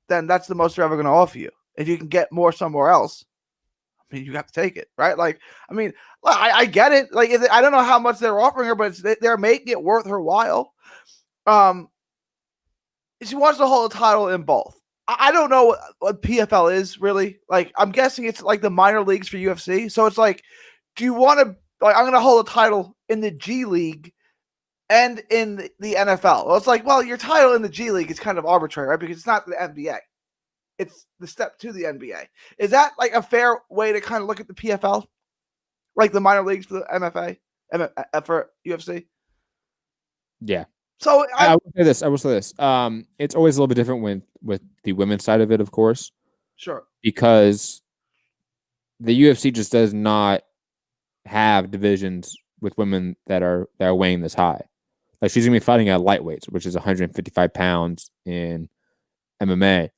then that's the most they're ever going to offer you. If you can get more somewhere else, you have to take it, right? I get it. I don't know how much they're offering her, but they're making it worth her while. She wants to hold a title in both. I don't know what PFL is really. I'm guessing it's like the minor leagues for UFC. So it's do you want to, I'm going to hold a title in the G League and in the NFL. Well, it's your title in the G League is kind of arbitrary, right? Because it's not the NBA. It's the step to the NBA. Is that a fair way to kind of look at the PFL? Like the minor leagues for the MFA, for UFC? Yeah. So I will say this. It's always a little bit different with the women's side of it, of course. Sure. Because the UFC just does not have divisions with women that are weighing this high. She's gonna be fighting at lightweights, which is 155 pounds in MMA.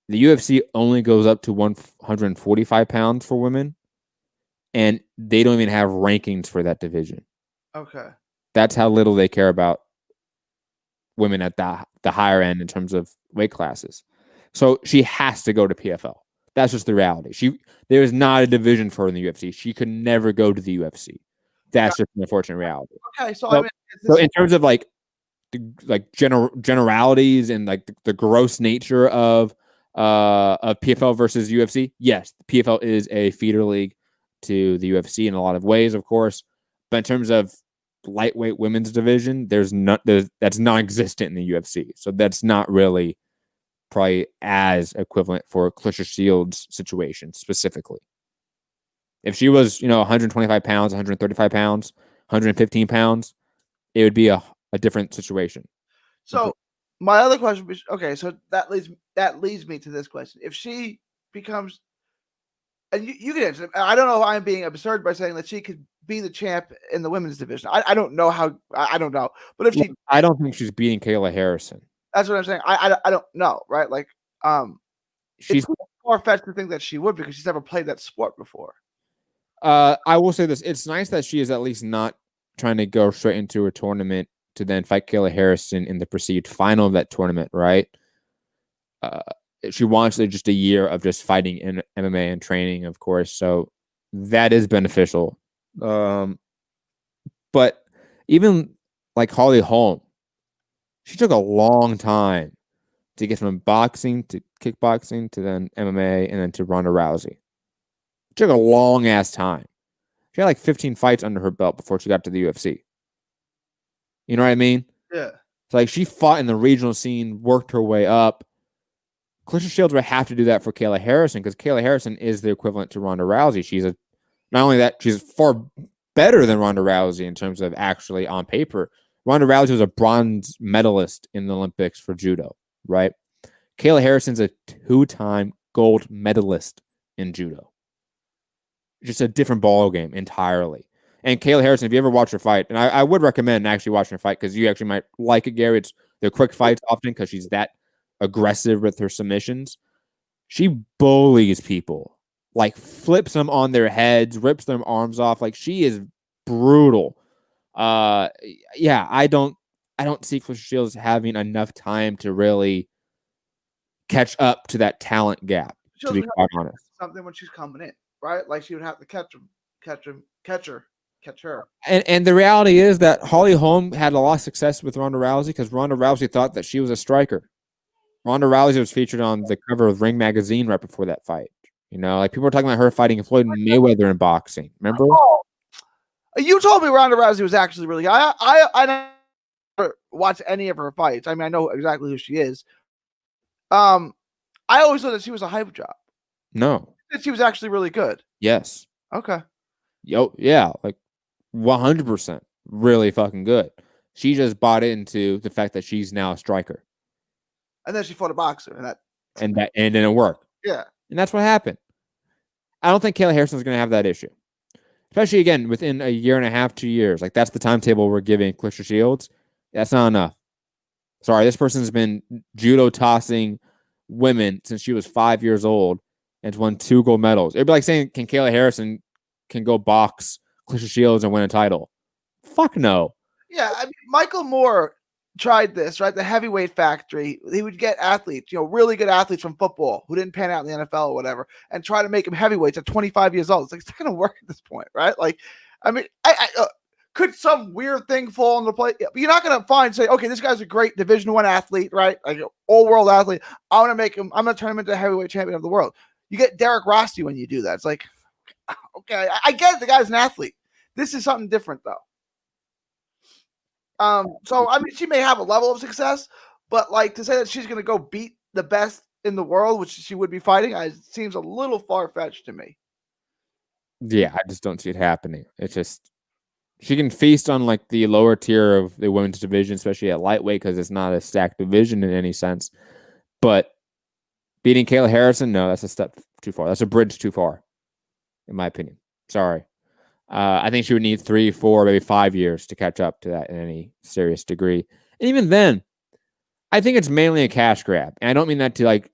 The UFC only goes up to 145 pounds for women, and they don't even have rankings for that division. Okay. That's how little they care about women at the higher end in terms of weight classes. So she has to go to PFL. That's just the reality. There is not a division for her in the UFC. She could never go to the UFC. That's just an unfortunate reality. Okay, so in terms of generalities and the gross nature of PFL versus UFC, yes, the PFL is a feeder league to the UFC in a lot of ways, of course. But in terms of lightweight women's division, that's non-existent in the UFC. So that's not really probably as equivalent for Claressa Shields' situation specifically. If she was, 125 pounds, 135 pounds, 115 pounds, it would be a different situation. So my other question was, okay, so that leads me to this question. If she becomes, and you can answer, I don't know if I'm being absurd by saying that she could be the champ in the women's division. I don't know how, I don't know. But if I don't think she's beating Kayla Harrison. That's what I'm saying. I don't know, right? She's far-fetched to think that she would because she's never played that sport before. I will say this. It's nice that she is at least not trying to go straight into a tournament to then fight Kayla Harrison in the perceived final of that tournament, right? She wants just a year of just fighting in MMA and training, of course. So that is beneficial. But even Holly Holm, she took a long time to get from boxing to kickboxing to then MMA and then to Ronda Rousey. It took a long ass time. She had 15 fights under her belt before she got to the UFC. You know what I mean? Yeah. It's she fought in the regional scene, worked her way up. Claressa Shields would have to do that for Kayla Harrison because Kayla Harrison is the equivalent to Ronda Rousey. Not only that, she's far better than Ronda Rousey in terms of actually on paper. Ronda Rousey was a bronze medalist in the Olympics for judo, right? Kayla Harrison's a 2-time gold medalist in judo. Just a different ball game entirely. And Kayla Harrison, if you ever watch her fight, and I would recommend actually watching her fight because you actually might like it, Gary. They're quick fights often because she's that aggressive with her submissions. She bullies people, flips them on their heads, rips their arms off. She is brutal. I don't I don't see Claressa Shields having enough time to really catch up to that talent gap, to be quite honest. Something when she's coming in, right? Like she would have to catch her. And the reality is that Holly Holm had a lot of success with Ronda Rousey because Ronda Rousey thought that she was a striker. Ronda Rousey was featured on the cover of Ring magazine right before that fight. You know, like people were talking about her fighting Floyd Mayweather in boxing. Remember? Oh, you told me Ronda Rousey was actually really good. I never watched any of her fights. I mean, I know exactly who she is. I always thought that she was a hype job. No. That she was actually really good. Yes. Okay. Yeah, like 100% really fucking good. She just bought into the fact that she's now a striker. And then she fought a boxer, and it didn't work. Yeah. And that's what happened. I don't think Kayla Harrison's going to have that issue. Especially, again, within a year and a half, 2 years. Like, that's the timetable we're giving Claressa Shields. That's not enough. Sorry, this person's been judo tossing women since she was 5 years old and won 2 gold medals. It'd be like saying, can Kayla Harrison can go box Claressa Shields and win a title? Fuck no. Yeah, I mean, Michael Moore tried this, right? The heavyweight factory. He would get athletes, really good athletes from football who didn't pan out in the NFL or whatever, and try to make them heavyweights at 25 years old. It's like, it's not going to work at this point, right? Like, I mean, could some weird thing fall into play? You're not going to say, okay, this guy's a great Division I athlete, right? Like all-world athlete. I'm going to turn him into a heavyweight champion of the world. You get Derek Rossi when you do that. It's like, okay, I get it. The guy's an athlete. This is something different, though. So I mean, she may have a level of success, but like to say that she's going to go beat the best in the world, which she would be fighting, seems a little far-fetched to me. Yeah, I just don't see it happening. It's just she can feast on like the lower tier of the women's division, especially at lightweight, because it's not a stacked division in any sense. But beating Kayla Harrison, no, that's a step too far. That's a bridge too far, in my opinion. Sorry. I think she would need 3, 4, maybe 5 years to catch up to that in any serious degree. And even then, I think it's mainly a cash grab. And I don't mean that to like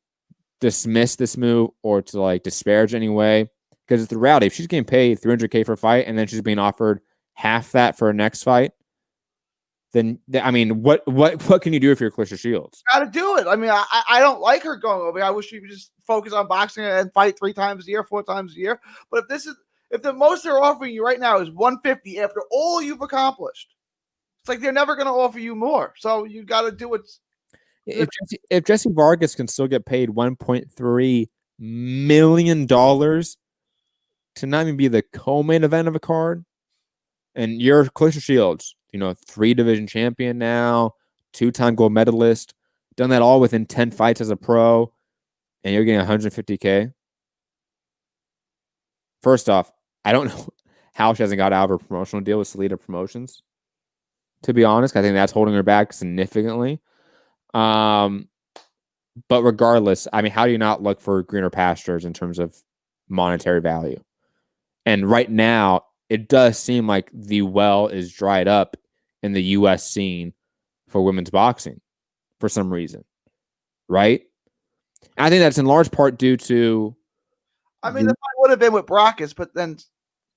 dismiss this move or to like disparage any way, because it's the reality. If she's getting paid $300K for a fight and then she's being offered half that for her next fight, then I mean, what can you do if you're Claressa Shields? Got to do it. I mean, I don't like her going over. I wish she would just focus on boxing and fight 3 times a year, 4 times a year. But if the most they're offering you right now is 150 after all you've accomplished, it's like they're never going to offer you more. So you got to do what. If Jesse Vargas can still get paid $1.3 million to not even be the co-main event of a card, and you're Claressa Shields, 3-division champion now, 2-time gold medalist, done that all within 10 fights as a pro, and you're getting $150K. First off, I don't know how she hasn't got out of her promotional deal with Salida Promotions. To be honest, I think that's holding her back significantly. But regardless, I mean, how do you not look for greener pastures in terms of monetary value? And right now, it does seem like the well is dried up in the U.S. scene for women's boxing for some reason, right? And I think that's in large part due to. I mean, the fight would have been with Brackus, but then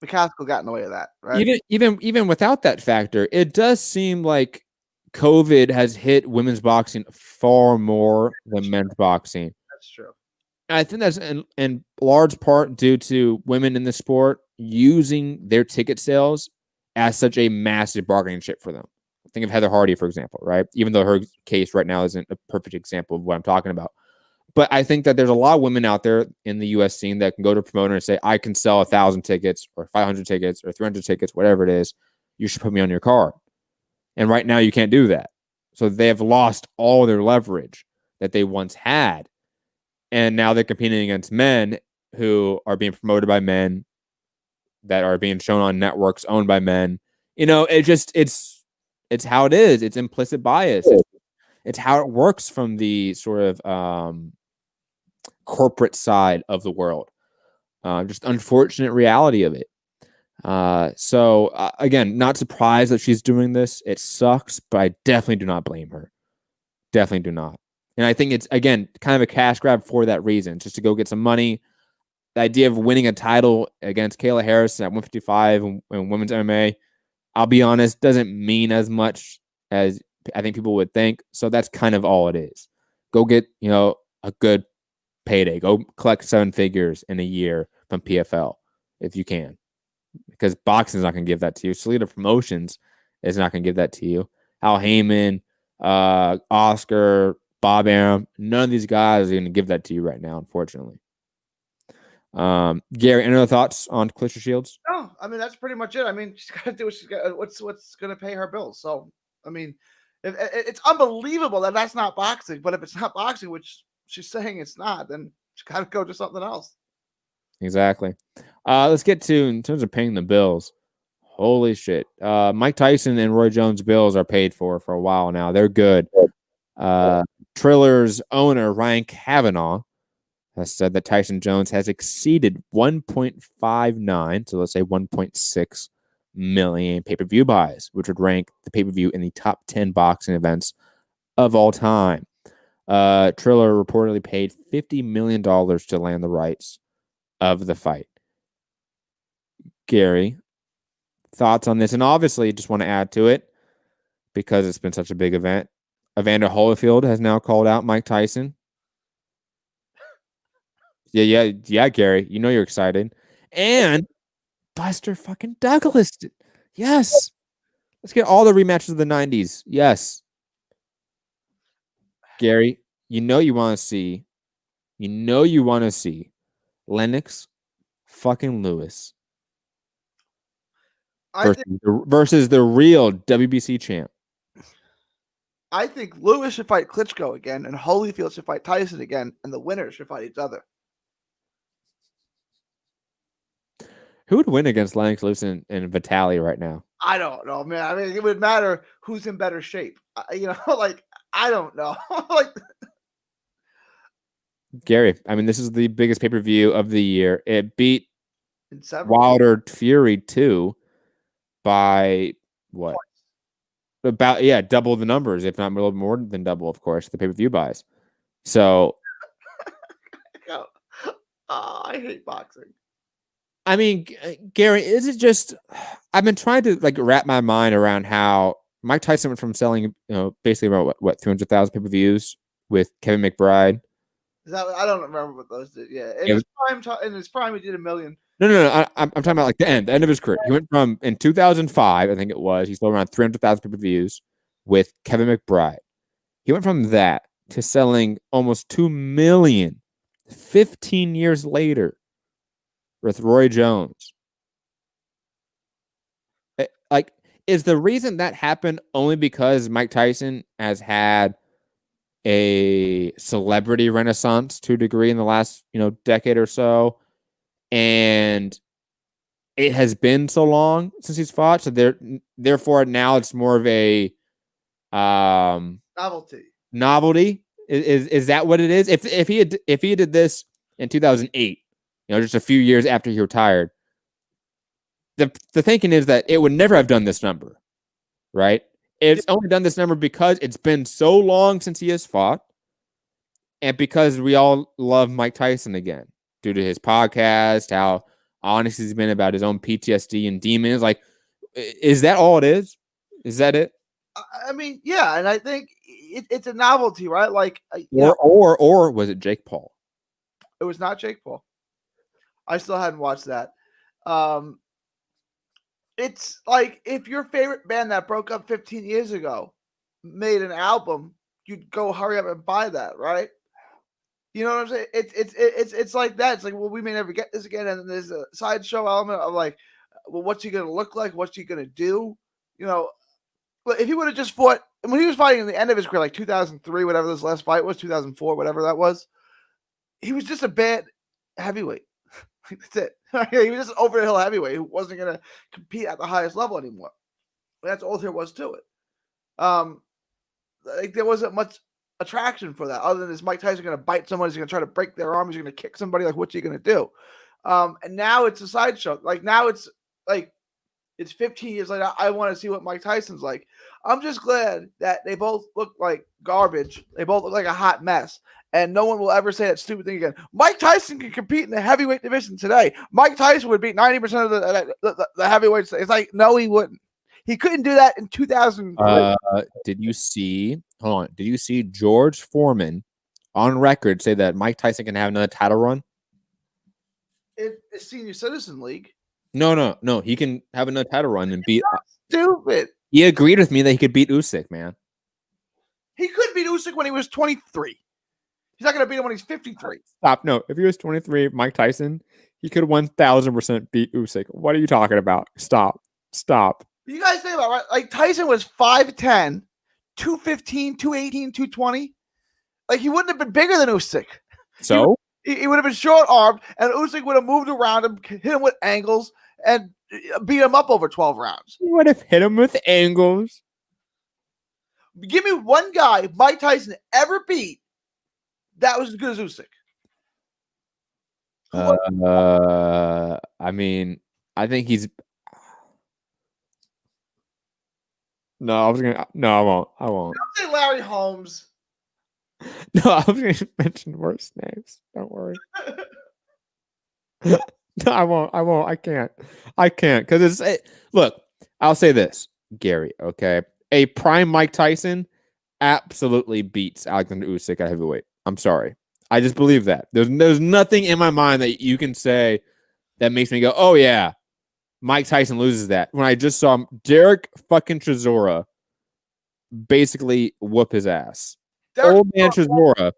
McCaskill got in the way of that, right? Even without that factor, it does seem like COVID has hit women's boxing far more than men's boxing. That's true. And I think that's in large part due to women in the sport using their ticket sales as such a massive bargaining chip for them. Think of Heather Hardy, for example, right? Even though her case right now isn't a perfect example of what I'm talking about. But I think that there's a lot of women out there in the U.S. scene that can go to a promoter and say, I can sell 1,000 tickets or 500 tickets or 300 tickets, whatever it is. You should put me on your card. And right now you can't do that. So they have lost all their leverage that they once had. And now they're competing against men who are being promoted by men, that are being shown on networks owned by men. It's how it is. It's implicit bias. It's how it works from the sort of corporate side of the world. Just unfortunate reality of it. So again, not surprised that she's doing this. It sucks, but I definitely do not blame her. Definitely do not. And I think it's, again, kind of a cash grab for that reason, just to go get some money. The idea of winning a title against Kayla Harrison at 155 in women's MMA, I'll be honest, doesn't mean as much as I think people would think. So that's kind of all it is. Go get, a good payday. Go collect 7 figures in a year from PFL if you can, because boxing's not going to give that to you. Salida Promotions is not going to give that to you. Al Heyman, Oscar, Bob Arum, none of these guys are going to give that to you right now, unfortunately. Gary, any other thoughts on Claressa Shields? No, I mean that's pretty much it. I mean, she's got to do what she's got. What's going to pay her bills? So, I mean, it's unbelievable that that's not boxing. But if it's not boxing, which she's saying it's not, then she's got to go to something else. Exactly. Let's get to, in terms of paying the bills. Holy shit. Mike Tyson and Roy Jones' bills are paid for a while now. They're good. Triller's owner, Ryan Kavanaugh, has said that Tyson Jones has exceeded 1.59, so let's say 1.6 million pay-per-view buys, which would rank the pay-per-view in the top 10 boxing events of all time. Triller reportedly paid $50 million to land the rights of the fight. Gary, thoughts on this? And obviously, just want to add to it, because it's been such a big event, Evander Holyfield has now called out Mike Tyson. Yeah, Gary. You know you're excited. And Buster fucking Douglas. Yes. Let's get all the rematches of the 90s. Yes. Gary, you want to see Lennox fucking Lewis versus the real WBC champ. I think Lewis should fight Klitschko again, and Holyfield should fight Tyson again, and the winners should fight each other. Who would win against Lennox Lewis and Vitali right now? I don't know, man. I mean, it would matter who's in better shape. I don't know. Gary, I mean, this is the biggest pay-per-view of the year. It beat Wilder Fury 2 by what? About double the numbers, if not a little more than double, of course, the pay-per-view buys. So I hate boxing. I mean, Gary, is it just I've been trying to wrap my mind around how Mike Tyson went from selling, basically about what 300,000 pay-per-views with Kevin McBride. I don't remember what those did. Yeah, in his prime, he did $1 million. No. I'm talking about the end of his career. He went from, in 2005, I think it was, he sold around 300,000 pay-per-views with Kevin McBride. He went from that to selling almost 2 million 15 years later with Roy Jones. Is the reason that happened only because Mike Tyson has had a celebrity renaissance to a degree in the last, decade or so, and it has been so long since he's fought, so therefore now it's more of a novelty. Is that what it is? If he did this in 2008, just a few years after he retired, the thinking is that it would never have done this number, right? It's only done this number because it's been so long since he has fought, and because we all love Mike Tyson again due to his podcast, how honest he's been about his own PTSD and demons. Is that all it is? Is that it? I mean, yeah, and I think it's a novelty, right? Or was it Jake Paul? It was not Jake Paul. I still hadn't watched that. It's like if your favorite band that broke up 15 years ago made an album, you'd go hurry up and buy that, right? You know what I'm saying? It's like that. It's like, well, we may never get this again, and then there's a sideshow element of what's he gonna look like? What's he gonna do? But if he would have just fought when he was fighting in the end of his career, 2003, whatever this last fight was, 2004, whatever that was, he was just a bad heavyweight. That's it. He was just an over the hill heavyweight who wasn't going to compete at the highest level anymore. That's all there was to it. There wasn't much attraction for that other than is Mike Tyson going to bite someone? He's going to try to break their arm. He's going to kick somebody. What's he going to do? And now it's a sideshow. Now it's 15 years later. I want to see what Mike Tyson's like. I'm just glad that they both look like garbage. They both look like a hot mess. And no one will ever say that stupid thing again. Mike Tyson can compete in the heavyweight division today. Mike Tyson would beat 90% of the heavyweights. It's no, he wouldn't. He couldn't do that in 2003. Did you see? Hold on. Did you see George Foreman on record say that Mike Tyson can have another title run? In the Senior Citizen League. No. He can have another title run and beat. Stupid. He agreed with me that he could beat Usyk, man. He could beat Usyk when he was 23. He's not going to beat him when he's 53. Stop. No, if he was 23, Mike Tyson, he could 1,000% beat Usyk. What are you talking about? Stop. You guys think about it, right? Like Tyson was 5'10", 215, 218, 220. Like he wouldn't have been bigger than Usyk. So he would have been short armed, and Usyk would have moved around him, hit him with angles, and beat him up over 12 rounds. he would have hit him with angles. Give me one guy Mike Tyson ever beat that was as good as Usyk. I mean, I think he's. No, I won't. Don't say Larry Holmes. No, I was going to mention worse names. Don't worry. No, I won't. I can't. Because look, I'll say this, Gary, okay? A prime Mike Tyson absolutely beats Alexander Usyk at heavyweight. I'm sorry. I just believe that. There's nothing in my mind that you can say that makes me go, oh, yeah, Mike Tyson loses that. When I just saw Derek fucking Chisora basically whoop his ass. Old man Chisora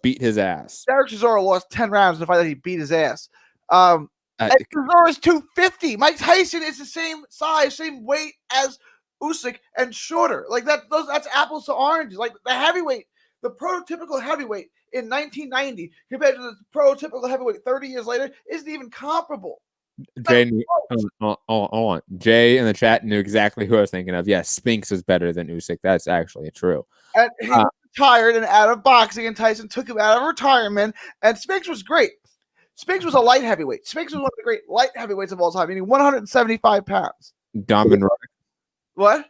beat his ass. Derek Chisora lost 10 rounds in the fight that he beat his ass. And Chisora's 250. Mike Tyson is the same size, same weight as Usyk and shorter. Like that's apples to oranges. Like the heavyweight, the prototypical heavyweight in 1990 compared to the prototypical heavyweight 30 years later isn't even comparable. Jay in the chat knew exactly who I was thinking of. Yes, Spence is better than Usyk. That's actually true. And he was retired and out of boxing, and Tyson took him out of retirement. And Spence was great. Spence was a light heavyweight. Spence was one of the great light heavyweights of all time, meaning 175 pounds. Donovan Ruddock. What?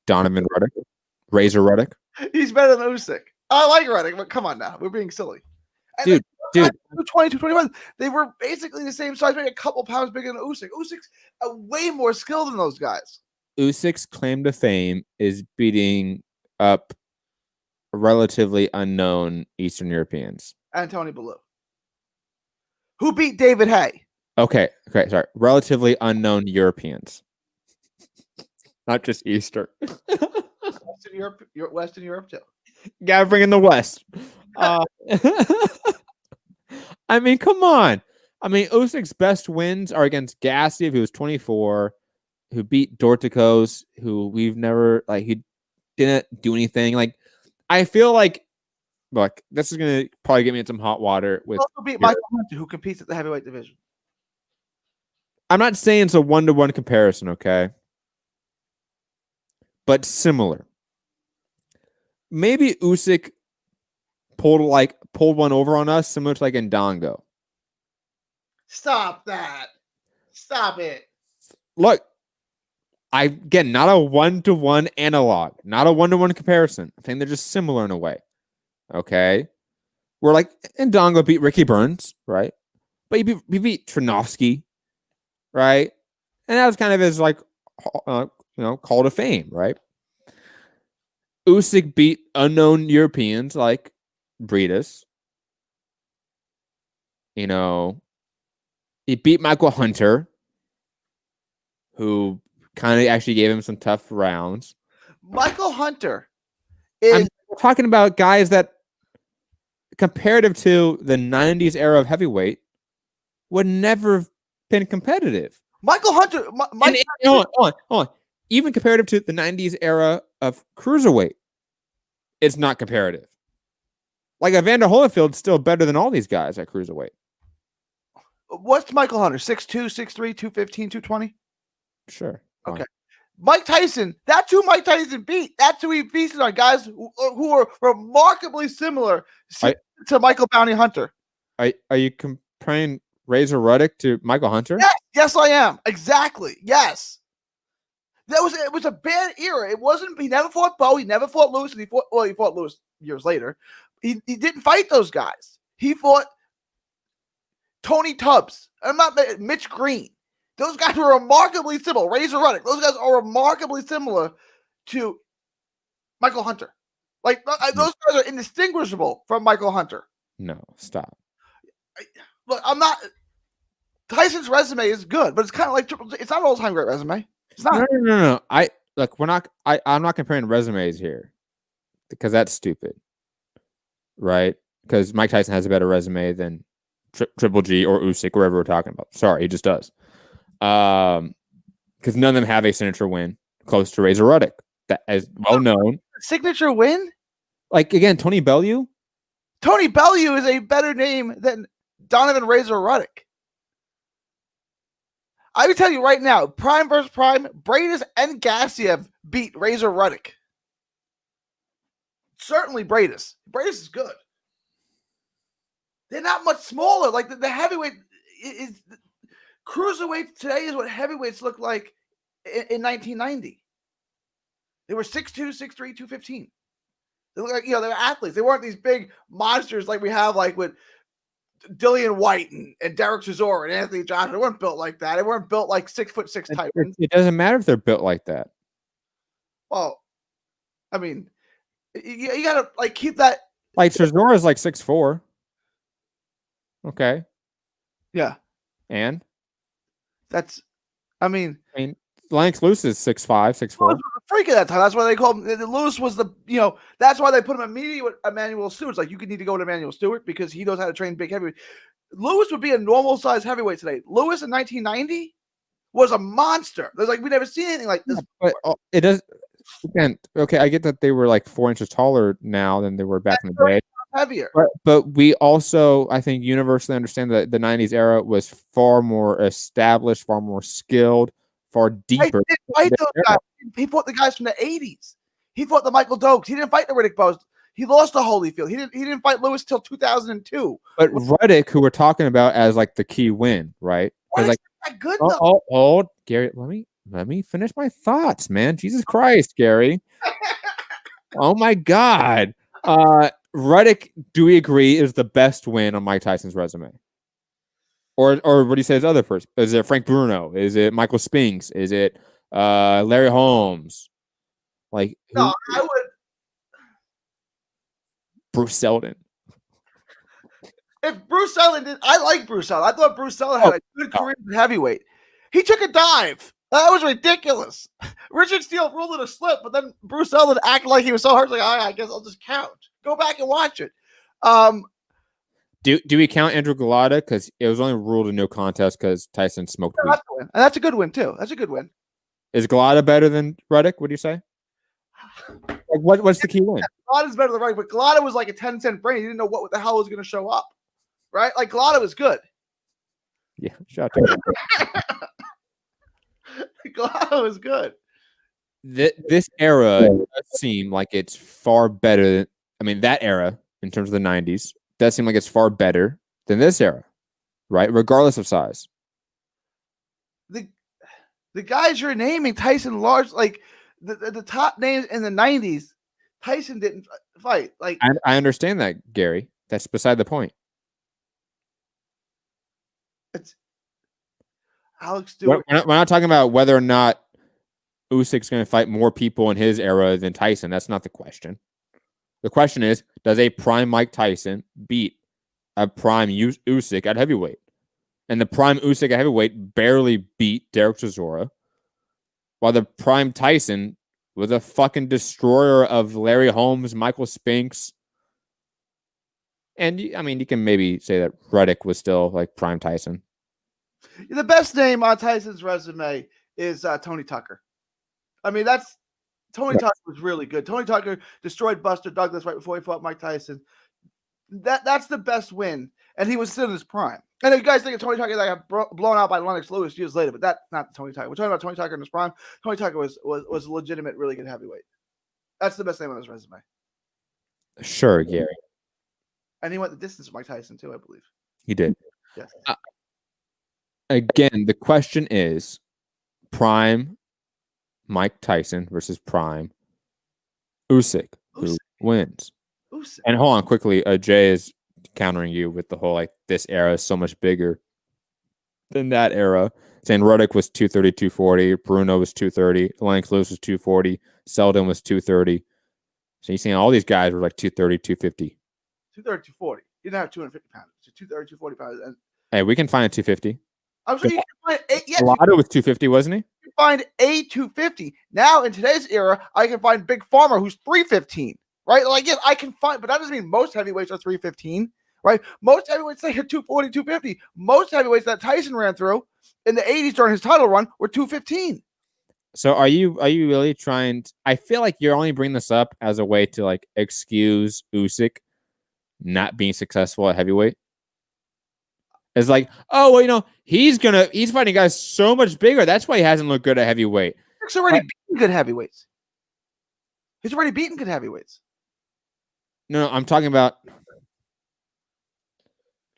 Donovan Ruddock. Razor Ruddock. He's better than Usyk. I like Ruddock, but come on now. We're being silly. And dude. 220, 221. They were basically the same size, maybe a couple pounds bigger than Usyk. Usyk's way more skilled than those guys. Usyk's claim to fame is beating up relatively unknown Eastern Europeans. And Tony Bellew. Who beat David Hay? Okay, sorry. Relatively unknown Europeans. Not just Eastern. Western Europe too. Gotta bring in the West. I mean, come on. I mean, Usyk's best wins are against Garcia, who was 24, who beat Dorticos, who we've never, like, he didn't do anything. Like, I feel like, look, this is going to probably get me in some hot water. With also beat Michael Hunter, who competes at the heavyweight division. I'm not saying it's a one-to-one comparison, okay? But similar. Maybe Usyk pulled one over on us, similar to like Ndongo. Stop that. Stop it. Look, again, not a one-to-one analog, not a one-to-one comparison. I think they're just similar in a way. Okay? We're like, Ndongo beat Ricky Burns, right? But he beat Trinovsky, right? And that was kind of his like, call to fame, right? Usyk beat unknown Europeans like Breedis. You know, he beat Michael Hunter, who kind of actually gave him some tough rounds. Michael Hunter is we're talking about guys that, comparative to the 90s era of heavyweight, would never have been competitive. Michael Hunter. Hold on. Even comparative to the 90s era of cruiserweight, it's not comparative. Like Evander Holyfield's still better than all these guys at cruiserweight. What's Michael Hunter? 6'2", 6'3", 215, 220? Sure. Okay. Mike Tyson, that's who Mike Tyson beat. That's who he feasted on, guys who are remarkably similar to Michael Bounty Hunter. Are you comparing Razor Ruddock to Michael Hunter? Yes, I am. Exactly. Yes. It was a bad era. It wasn't. He never fought Bo. He never fought Lewis. And he fought Lewis years later. He didn't fight those guys. He fought Tony Tubbs. Mitch Green. Those guys were remarkably similar. Razor Ruddock. Those guys are remarkably similar to Michael Hunter. Like those guys are indistinguishable from Michael Hunter. No, stop. Look, I'm not. Tyson's resume is good, but it's kind of like Triple G. It's not an all-time great resume. It's not. No. I'm not comparing resumes here because that's stupid, right? Because Mike Tyson has a better resume than Triple G or Usyk, wherever we're talking about. Sorry, he just does. Because none of them have a signature win close to Razor Ruddock. That is well known. Signature win? Like again, Tony Bellew. Tony Bellew is a better name than Donovan Razor Ruddock. I can tell you right now, Prime versus Prime, Bradis and Garcia beat Razor Ruddock. Certainly Bradis. Bradis is good. They're not much smaller. Like the heavyweight is cruiserweight today is what heavyweights look like in 1990. They were 6'2", 6'3", 215. They look like, they were athletes. They weren't these big monsters like we have like with Dillian White and Derek Chisora and Anthony Johnson. They weren't built like that. They weren't built like 6'6" Titans. It doesn't matter if they're built like that. Well, I mean, you gotta like keep that. Like Chisora is like 6'4". Okay. Yeah. And that's, I mean, Lennox Lewis is 6'5", 6'4". Lewis was a freak at that time. That's why they called him. Lewis was the, that's why they put him immediately with Emmanuel Stewart. Like, you could need to go with Emmanuel Stewart because he knows how to train big heavyweight. Lewis would be a normal size heavyweight today. Lewis in 1990 was a monster. There's like, we never seen anything like this. But it does. Again, okay, I get that they were like 4 inches taller now than they were back in the day. Heavier. But we also, I think, universally understand that the 90s era was far more established, far more skilled, far deeper. He didn't fight those guys. He fought the guys from the 80s. He fought the Michael Dokes. He didn't fight the Riddick Bowe's. He lost to Holyfield. He didn't fight Lewis till 2002. But Ruddock, who we're talking about as like the key win, right? Like, that good though. Hold, Gary, let me finish my thoughts, man. Jesus Christ, Gary. Oh my God. Ruddock, do we agree, is the best win on Mike Tyson's resume? Or what do you say is other person? Is it Frank Bruno? Is it Michael Spinks? Is it Larry Holmes? Like, no, I would. Bruce Seldon. If Bruce Seldon did, I like Bruce Seldon. I thought Bruce Seldon had a good career in heavyweight. He took a dive. That was ridiculous. Richard Steele ruled it a slip, but then Bruce Seldon acted like he was so hurt. Like, I guess I'll just count. Go back and watch it. Do we count Andrew Galata? Because it was only ruled a no contest because Tyson smoked weed. And that's a good win, too. That's a good win. Is Galata better than Ruddock? What do you say? Like, what's the key win? Galata's better than Ruddock, but Galata was like a 10-cent brain. He didn't know what the hell was going to show up. Right? Like, Galata was good. Yeah, shout out. Galata was good. This era does seem like it's far better. That era, in terms of the 90s, does seem like it's far better than this era, right? Regardless of size. The guys you're naming, Tyson, large, like the top names in the 90s, Tyson didn't fight. Like, I understand that, Gary. That's beside the point. It's Alex Stewart. We're not talking about whether or not Usyk's going to fight more people in his era than Tyson. That's not the question. The question is, does a prime Mike Tyson beat a prime Usyk at heavyweight? And the prime Usyk at heavyweight barely beat Derek Chisora, while the prime Tyson was a fucking destroyer of Larry Holmes, Michael Spinks. And, you can maybe say that Ruddock was still like prime Tyson. The best name on Tyson's resume is Tony Tucker. Tony Tucker was really good. Tony Tucker destroyed Buster Douglas right before he fought Mike Tyson. That's the best win, and he was still in his prime. And if you guys think of Tony Tucker that got blown out by Lennox Lewis years later, but that's not Tony Tucker. We're talking about Tony Tucker in his prime. Tony Tucker was a legitimate, really good heavyweight. That's the best name on his resume. Sure, Gary. And he went the distance with Mike Tyson too, I believe. He did. Yes. Again, the question is prime Mike Tyson versus prime Usyk. Who wins? Usyk. And hold on quickly. Jay is countering you with the whole, like, this era is so much bigger than that era. saying Ruddock was 230, 240. Bruno was 230. Lennox Lewis was 240. Selden was 230. So you're saying all these guys were like 230, 250. 230, 240. You didn't have 250 pounds. So 230, 240 pounds. And Hey, we can find a 250. I'm sure you can find Lotto was 250, wasn't he? You can find a 250. Now, in today's era, I can find Big Farmer who's 315. Right? Like, yes, I can find, but that doesn't mean most heavyweights are 315. Right? Most heavyweights say 240, 250. Most heavyweights that Tyson ran through in the 80s during his title run were 215. So are you really trying to, I feel like you're only bringing this up as a way to like excuse Usyk not being successful at heavyweight. It's like, oh well, he's fighting guys so much bigger. That's why he hasn't looked good at heavyweight. He's already beaten good heavyweights. He's already beaten good heavyweights. No, I'm talking about.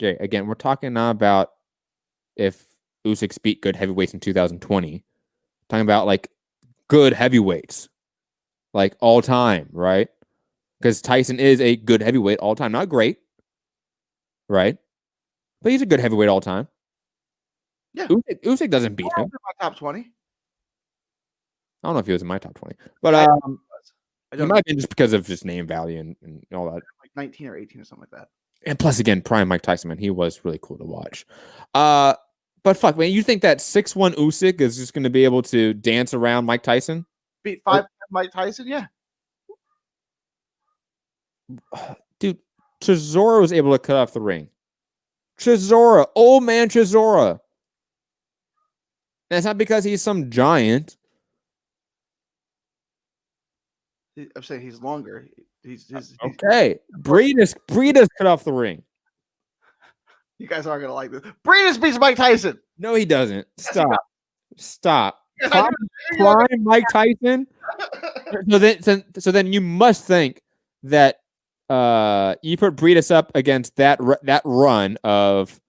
Okay, again, we're talking not about if Usyk's beat good heavyweights in 2020. Talking about like good heavyweights, like all time, right? Because Tyson is a good heavyweight all time, not great, right? But he's a good heavyweight all time. Yeah, Usyk doesn't beat him. My top 20. I don't know if he was in my top 20, but he might have been just because of just name value and all that. Like 19 or 18 or something like that. And plus, again, prime Mike Tyson, man, he was really cool to watch. But fuck, man, you think that 6'1" Usyk is just going to be able to dance around Mike Tyson? Beat 5'10" Mike Tyson, yeah. Dude, Chisora was able to cut off the ring. Chisora, old man Chisora. And it's not because he's some giant. I'm saying he's longer. He's okay. Breedis cut off the ring. You guys aren't gonna like this. Breedis beats Mike Tyson. No, he doesn't. Stop. Prime Mike Tyson. So then you must think that you put Breedis up against that run of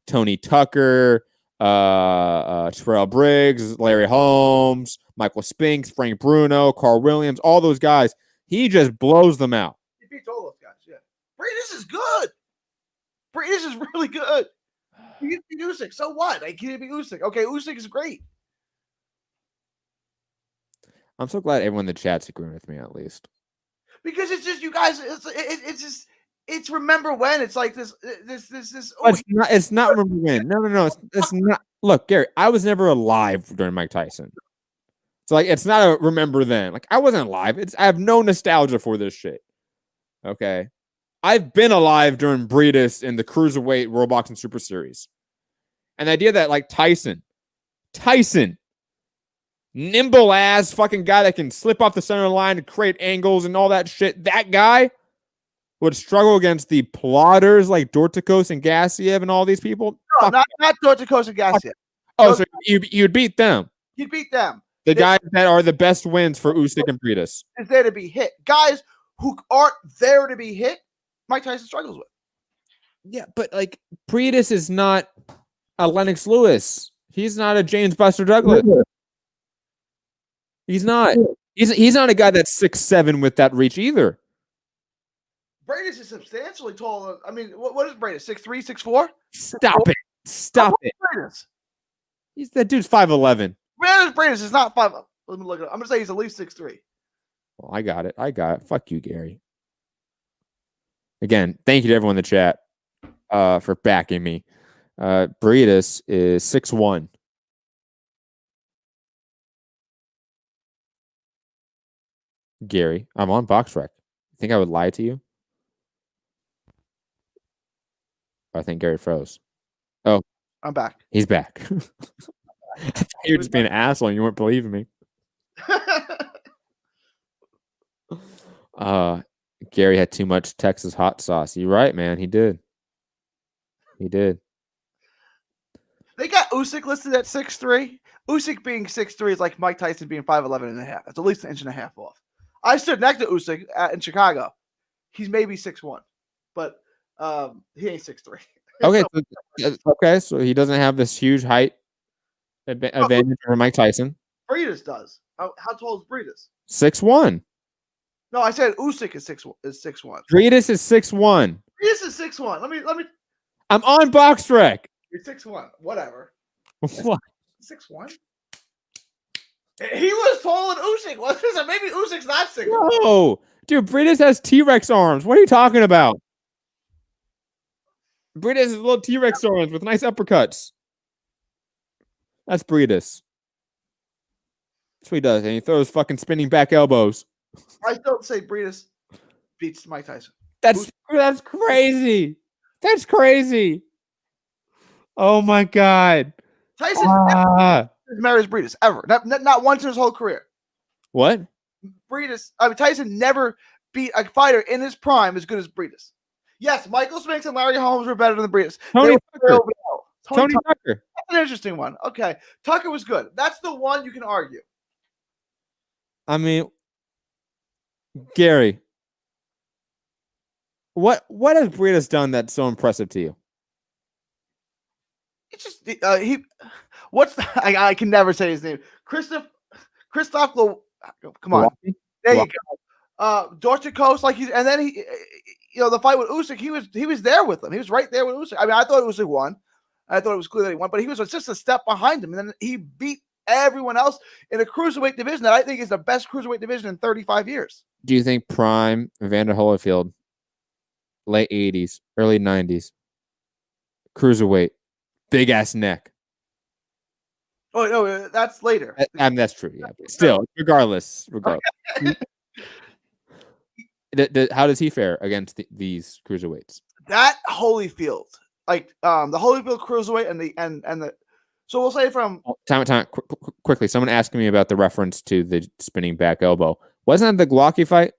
Tony Tucker, Terrell Briggs, Larry Holmes, Michael Spinks, Frank Bruno, Carl Williams, all those guys. He just blows them out. He beats all those guys, yeah. Breedis is good. Breedis is really good. He beat Usyk. So what? Like, he didn't beat Usyk. Okay, Usyk is great. I'm so glad everyone in the chat's agreeing with me at least. Because it's just you guys. It's remember when. It's like this. Oh, it's not remember when. No. It's not. Look, Gary, I was never alive during Mike Tyson. So like, it's not a remember then. Like I wasn't alive. I have no nostalgia for this shit. Okay, I've been alive during Breedis in the Cruiserweight World Boxing Super Series, and the idea that like Tyson, nimble ass fucking guy that can slip off the center line and create angles and all that shit. That guy would struggle against the plotters like Dorticos and Gassiev and all these people. No, not Dorticos and Gassiev. Oh, so you'd beat them. You'd beat them. The guys that are the best wins for Usyk and Breedis. Is there to be hit. Guys who aren't there to be hit, Mike Tyson struggles with. Yeah, but like Breedis is not a Lennox Lewis. He's not a James Buster Douglas. He's not. He's not a guy that's 6'7" with that reach either. Breedis is substantially taller. I mean, what is Breedis? 6'3", 6'4"? Stop it. Breedis? That dude's 5'11". Breedis is not 5. Let me look it up. I'm gonna say he's at least 6'3". Well, I got it. Fuck you, Gary. Again, thank you to everyone in the chat for backing me. Breedis is 6'1". Gary, I'm on BoxRec. Think I would lie to you? I think Gary froze. Oh, I'm back. He's back. I thought you were just being an asshole and you weren't believing me. Gary had too much Texas hot sauce. You're right, man. He did. They got Usyk listed at 6'3". Usyk being 6'3" is like Mike Tyson being 5'11" and a half. It's at least an inch and a half off. I stood next to Usyk in Chicago. He's maybe 6'1", but he ain't 6'3". Okay, so he doesn't have this huge height advantage over Mike Tyson. Breedis does. How tall is Breedis? 6'1". No, I said Usyk is 6'1". Breedis is 6'1". Breedis is 6'1". Let me. I'm on BoxRec. You're 6'1". Whatever. What? 6'1"? He was taller than Usyk, wasn't he? Maybe Usyk's not 6'1". No, dude, Britas has T-Rex arms. What are you talking about? Britas has little T-Rex arms with nice uppercuts. That's Britas. That's what he does, and he throws fucking spinning back elbows. I don't say Britas beats Mike Tyson. That's crazy. That's crazy. Oh my god. Tyson never marries Britas ever. Not once in his whole career. What? Tyson never beat a fighter in his prime as good as Britas. Yes, Michael Spence and Larry Holmes were better than Britas. Tony Tucker. Tony Tucker. That's an interesting one. Okay. Tucker was good. That's the one you can argue. I mean, Gary, what has Britas done that's so impressive to you? It's just I can never say his name. Christoph. Come on, there you go. Dorchikos, and then he, the fight with Usyk, he was there with him. He was right there with Usyk. I mean, I thought Usyk won. I thought it was clear that he won, but he was just a step behind him, and then he beat everyone else in a cruiserweight division that I think is the best cruiserweight division in 35 years. Do you think prime Evander Holyfield, late 80s, early 90s, cruiserweight, big ass neck? Oh no, that's later. I mean, that's true. Yeah, but still, regardless. How does he fare against these cruiserweights? That Holyfield, the Holyfield cruiserweight and the. So we'll say from time. Quickly, someone asked me about the reference to the spinning back elbow. Wasn't that the Glocky fight?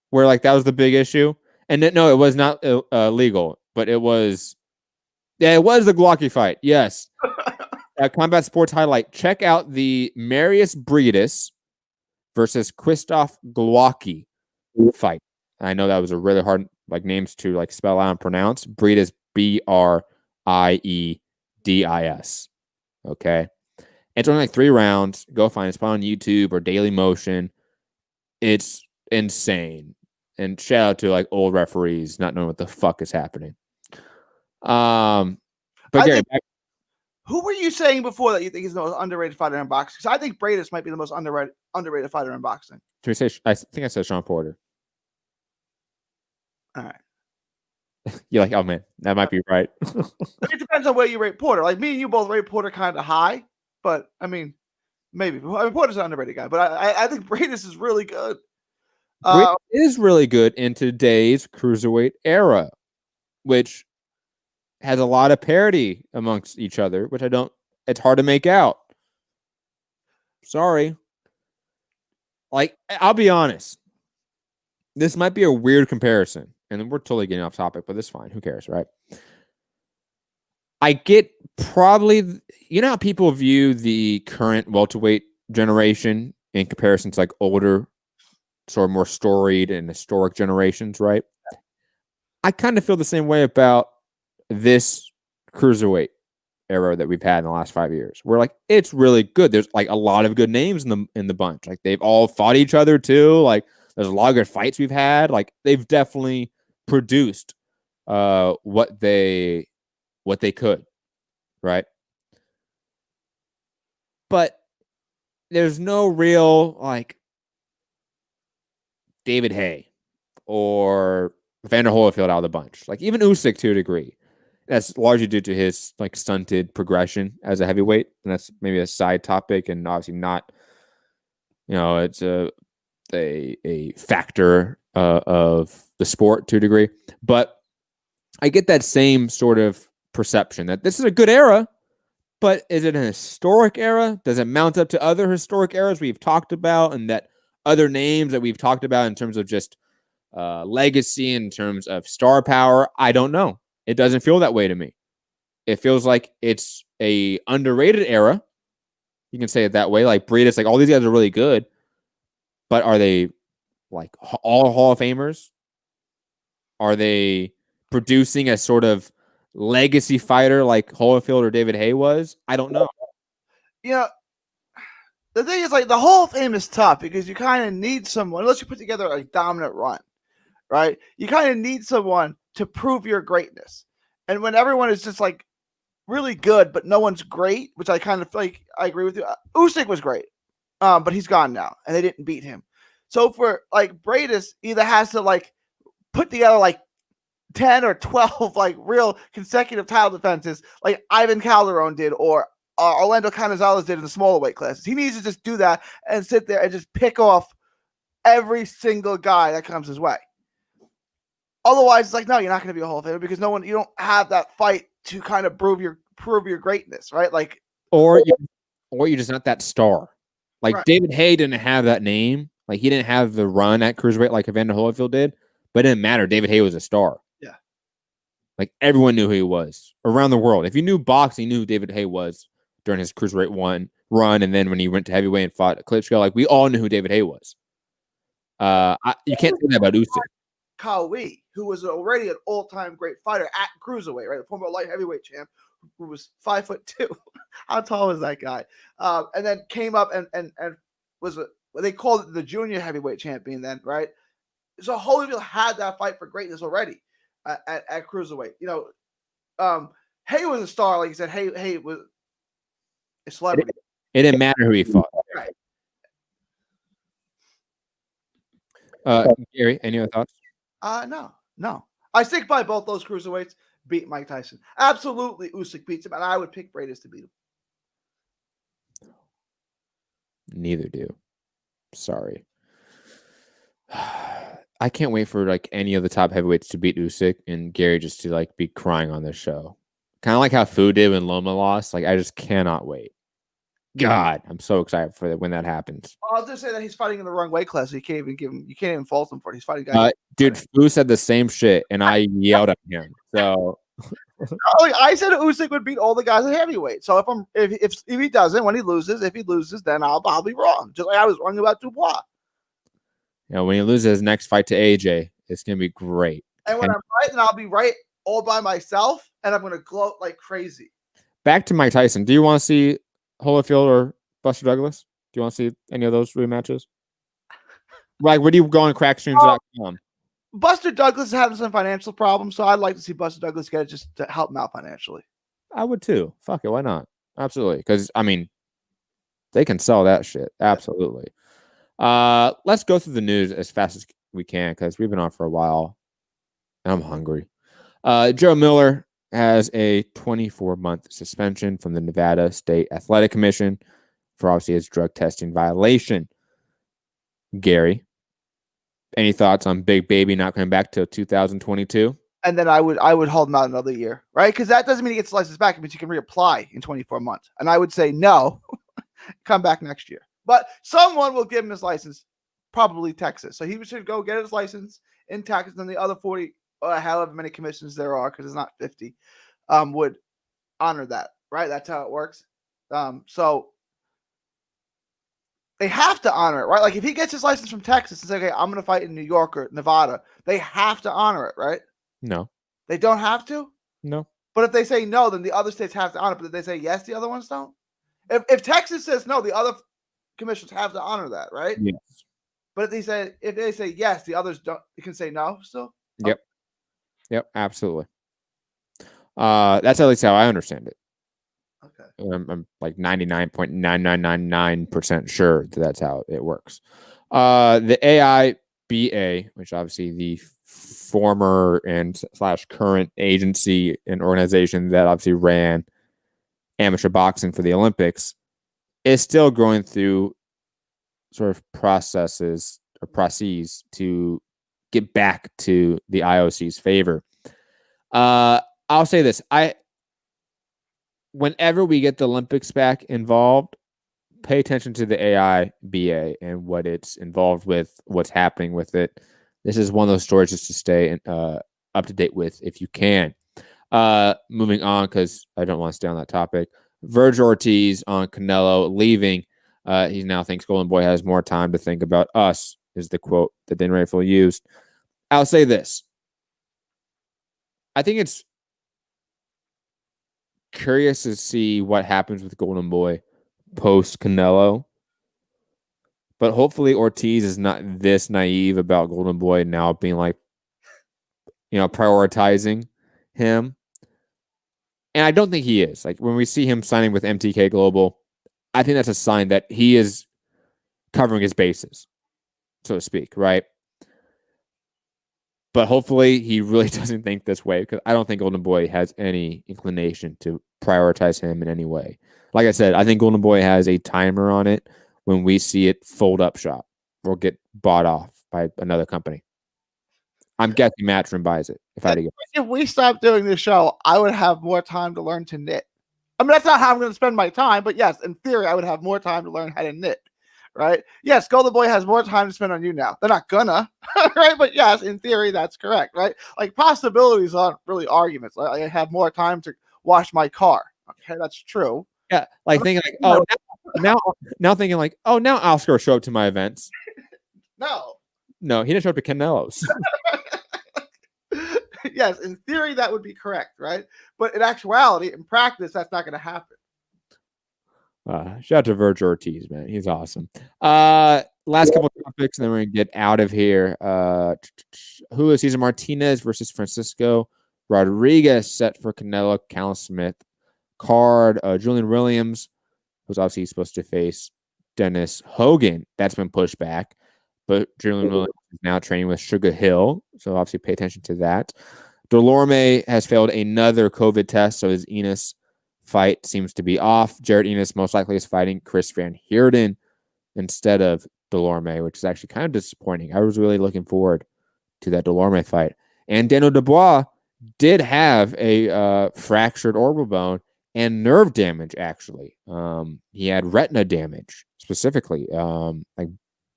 Where that was the big issue? And no, it was not legal, but it was. Yeah, it was the Glocky fight. Yes. Combat Sports highlight. Check out the Marius Briedis versus Christoph Glocky fight. I know that was a really hard names to spell out and pronounce. Briedis, Briedis. Okay. It's only 3 rounds. Go find it. It's on YouTube or Daily Motion. It's insane. And shout out to old referees not knowing what the fuck is happening. But Gary, who were you saying before that you think is the most underrated fighter in boxing? Because I think Briedis might be the most underrated fighter in boxing. I think I said Sean Porter. All right. You're oh man, that might be right. It depends on where you rate Porter. Me and you both rate Porter kind of high, but I mean, maybe. Porter's an underrated guy, but I think Briedis is really good. Briedis is really good in today's cruiserweight era, which has a lot of parity amongst each other, which it's hard to make out. Sorry. I'll be honest. This might be a weird comparison, and we're totally getting off topic, but it's fine. Who cares, right? I get probably, how people view the current welterweight generation in comparison to older, sort of more storied and historic generations, right? I kind of feel the same way about this cruiserweight era that we've had in the last 5 years. We're it's really good. There's a lot of good names in the bunch. They've all fought each other too. There's a lot of good fights we've had. They've definitely produced what they could, right? But there's no real David Hay or Evander Holyfield out of the bunch. Even Usyk to a degree. That's largely due to his stunted progression as a heavyweight, and that's maybe a side topic, and obviously not. It's a factor of the sport to a degree, but I get that same sort of perception that this is a good era, but is it an historic era? Does it mount up to other historic eras we've talked about, and that other names that we've talked about in terms of just legacy, in terms of star power? I don't know. It doesn't feel that way to me. It feels like it's a underrated era. You can say it that way. Briedis, all these guys are really good, but are they all Hall of Famers? Are they producing a sort of legacy fighter like Holyfield or David Hay was? I don't know. The thing is, the Hall of Fame is tough because you kind of need someone, unless you put together a dominant run, right? You kind of need someone to prove your greatness. And when everyone is just really good, but no one's great, which I kind of feel like I agree with you. Usyk was great, but he's gone now, and they didn't beat him. So for like Bradis, either has to like put together like 10 or 12 like real consecutive title defenses, like Ivan Calderon did, or Orlando Canizales did in the smaller weight classes. He needs to just do that and sit there and just pick off every single guy that comes his way. Otherwise, it's like, no, you're not going to be a Hall of Famer because you don't have that fight to kind of prove your greatness, right? Like, or you're just not that star. Like right. David Haye didn't have that name. Like he didn't have the run at cruiserweight like Evander Holyfield did, but it didn't matter. David Haye was a star. Yeah. Like everyone knew who he was around the world. If you knew boxing, you knew who David Haye was during his cruiserweight run, and then when he went to heavyweight and fought Klitschko, like we all knew who David Haye was. You can't say that about Usyk. Kali, who was already an all-time great fighter at cruiserweight, right? The former light heavyweight champ, who was 5'2". How tall was that guy? And then came up and was they called it the junior heavyweight champion then, right? So Holyfield had that fight for greatness already at cruiserweight. Haye was a star, like you said. Haye was a celebrity. It didn't matter who he fought. Right. Gary, any other thoughts? No. I stick by both those cruiserweights. Beat Mike Tyson. Absolutely, Usyk beats him, and I would pick Bradis to beat him. Neither do. Sorry. I can't wait for like any of the top heavyweights to beat Usyk and Gary just to like be crying on this show. Kind of like how Fu did when Loma lost. Like I just cannot wait. God, I'm so excited for when that happens. I'll just say that he's fighting in the wrong weight class. So you can't even fault him for it. He's fighting guys. Dude, Fu said the same shit, and I yelled at him. So I said Usyk would beat all the guys at heavyweight. So if he doesn't, when he loses, then I'll be wrong. Just like I was wrong about Dubois. When he loses his next fight to AJ, it's gonna be great. And when I'm right, then I'll be right all by myself, and I'm gonna gloat like crazy. Back to Mike Tyson. Do you want to see Holyfield or Buster Douglas? Do you want to see any of those rematches? Like, where do you go on crackstreams.com? Buster Douglas is having some financial problems, so I'd like to see Buster Douglas get it just to help him out financially. I would too. Fuck it, why not? Absolutely, because I mean, they can sell that shit. Absolutely. Let's go through the news as fast as we can because we've been on for a while, and I'm hungry. Joe Miller has a 24-month suspension from the Nevada State Athletic Commission for obviously his drug testing violation. Gary, any thoughts on Big Baby not coming back till 2022? And then I would hold him out another year, right? Because that doesn't mean he gets the license back. It means he can reapply in 24 months. And I would say no, come back next year. But someone will give him his license, probably Texas. So he should go get his license in Texas, and the other 40 or however many commissions there are, because it's not 50, would honor that, right? That's how it works. So they have to honor it, right? Like if he gets his license from Texas and says, okay, I'm going to fight in New York or Nevada, they have to honor it, right? No. They don't have to? No. But if they say no, then the other states have to honor it. But if they say yes, the other ones don't? If Texas says no, the other commissions have to honor that, right? Yes. But if they say yes, the others don't. You can say no still? Yep. Yep, absolutely. That's at least how I understand it. Okay. I'm like 99.9999% sure that's how it works. The AIBA, which obviously the former and / current agency and organization that obviously ran amateur boxing for the Olympics, is still going through sort of processes to get back to the IOC's favor. I'll say this. Whenever we get the Olympics back involved, pay attention to the AIBA and what it's involved with, what's happening with it. This is one of those stories just to stay up to date with if you can. Moving on, because I don't want to stay on that topic. Verge Ortiz on Canelo leaving. He now thinks Golden Boy has more time to think about us, is the quote that Dan Rayfield used. I'll say this. I think it's curious to see what happens with Golden Boy post Canelo, but hopefully Ortiz is not this naive about Golden Boy now being like, prioritizing him And I don't think he is. Like when we see him signing with MTK Global, I think that's a sign that he is covering his bases, so to speak, right? But hopefully he really doesn't think this way, because I don't think Golden Boy has any inclination to prioritize him in any way. Like I said, I think Golden Boy has a timer on it when we see it fold up shop or get bought off by another company. I'm guessing Matchroom buys it. If we stopped doing this show, I would have more time to learn to knit. I mean, that's not how I'm going to spend my time, but yes, in theory, I would have more time to learn how to knit, right? Yes, Golden Boy has more time to spend on you now. They're not gonna, right? But yes, in theory, that's correct, right? Like possibilities aren't really arguments. Like, I have more time to wash my car. Okay, that's true. Yeah, like thinking like, oh, now thinking like, oh, now Oscar will show up to my events. No, he didn't show up to Canelo's. Yes, in theory, that would be correct, right? But in actuality, in practice, that's not going to happen. Shout out to Virgil Ortiz, man. He's awesome. Last couple of topics, and then we're going to get out of here. Julio Cesar Martinez versus Francisco Rodriguez set for Canelo, Callum Smith. Card, Julian Williams, who's obviously supposed to face Dennis Hogan. That's been pushed back. But Julian Williams is now training with Sugar Hill, so obviously pay attention to that. Delorme has failed another COVID test, so his Enos fight seems to be off. Jared Enos most likely is fighting Chris Van Heerden instead of Delorme, which is actually kind of disappointing. I was really looking forward to that Delorme fight. And Daniel Dubois did have a fractured orbital bone and nerve damage, actually. He had retina damage, specifically, like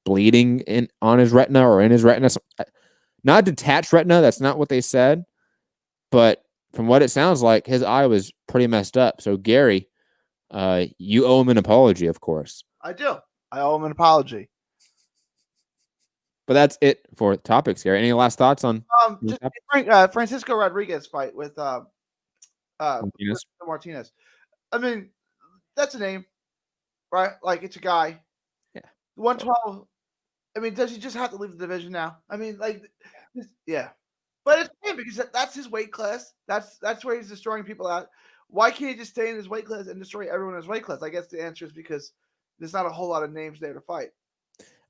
bleeding on his retina or in his retina. Not detached retina, that's not what they said. But from what it sounds like, his eye was pretty messed up. So, Gary, you owe him an apology, of course. I do. I owe him an apology. But that's it for topics, Gary. Any last thoughts on just Francisco Rodriguez fight with Martinez? I mean, that's a name, right? Like, it's a guy. Yeah. 112. I mean, does he just have to leave the division now? I mean, like, yeah. But it's him because that's his weight class. That's where he's destroying people out. Why can't he just stay in his weight class and destroy everyone in his weight class? I guess the answer is because there's not a whole lot of names there to fight.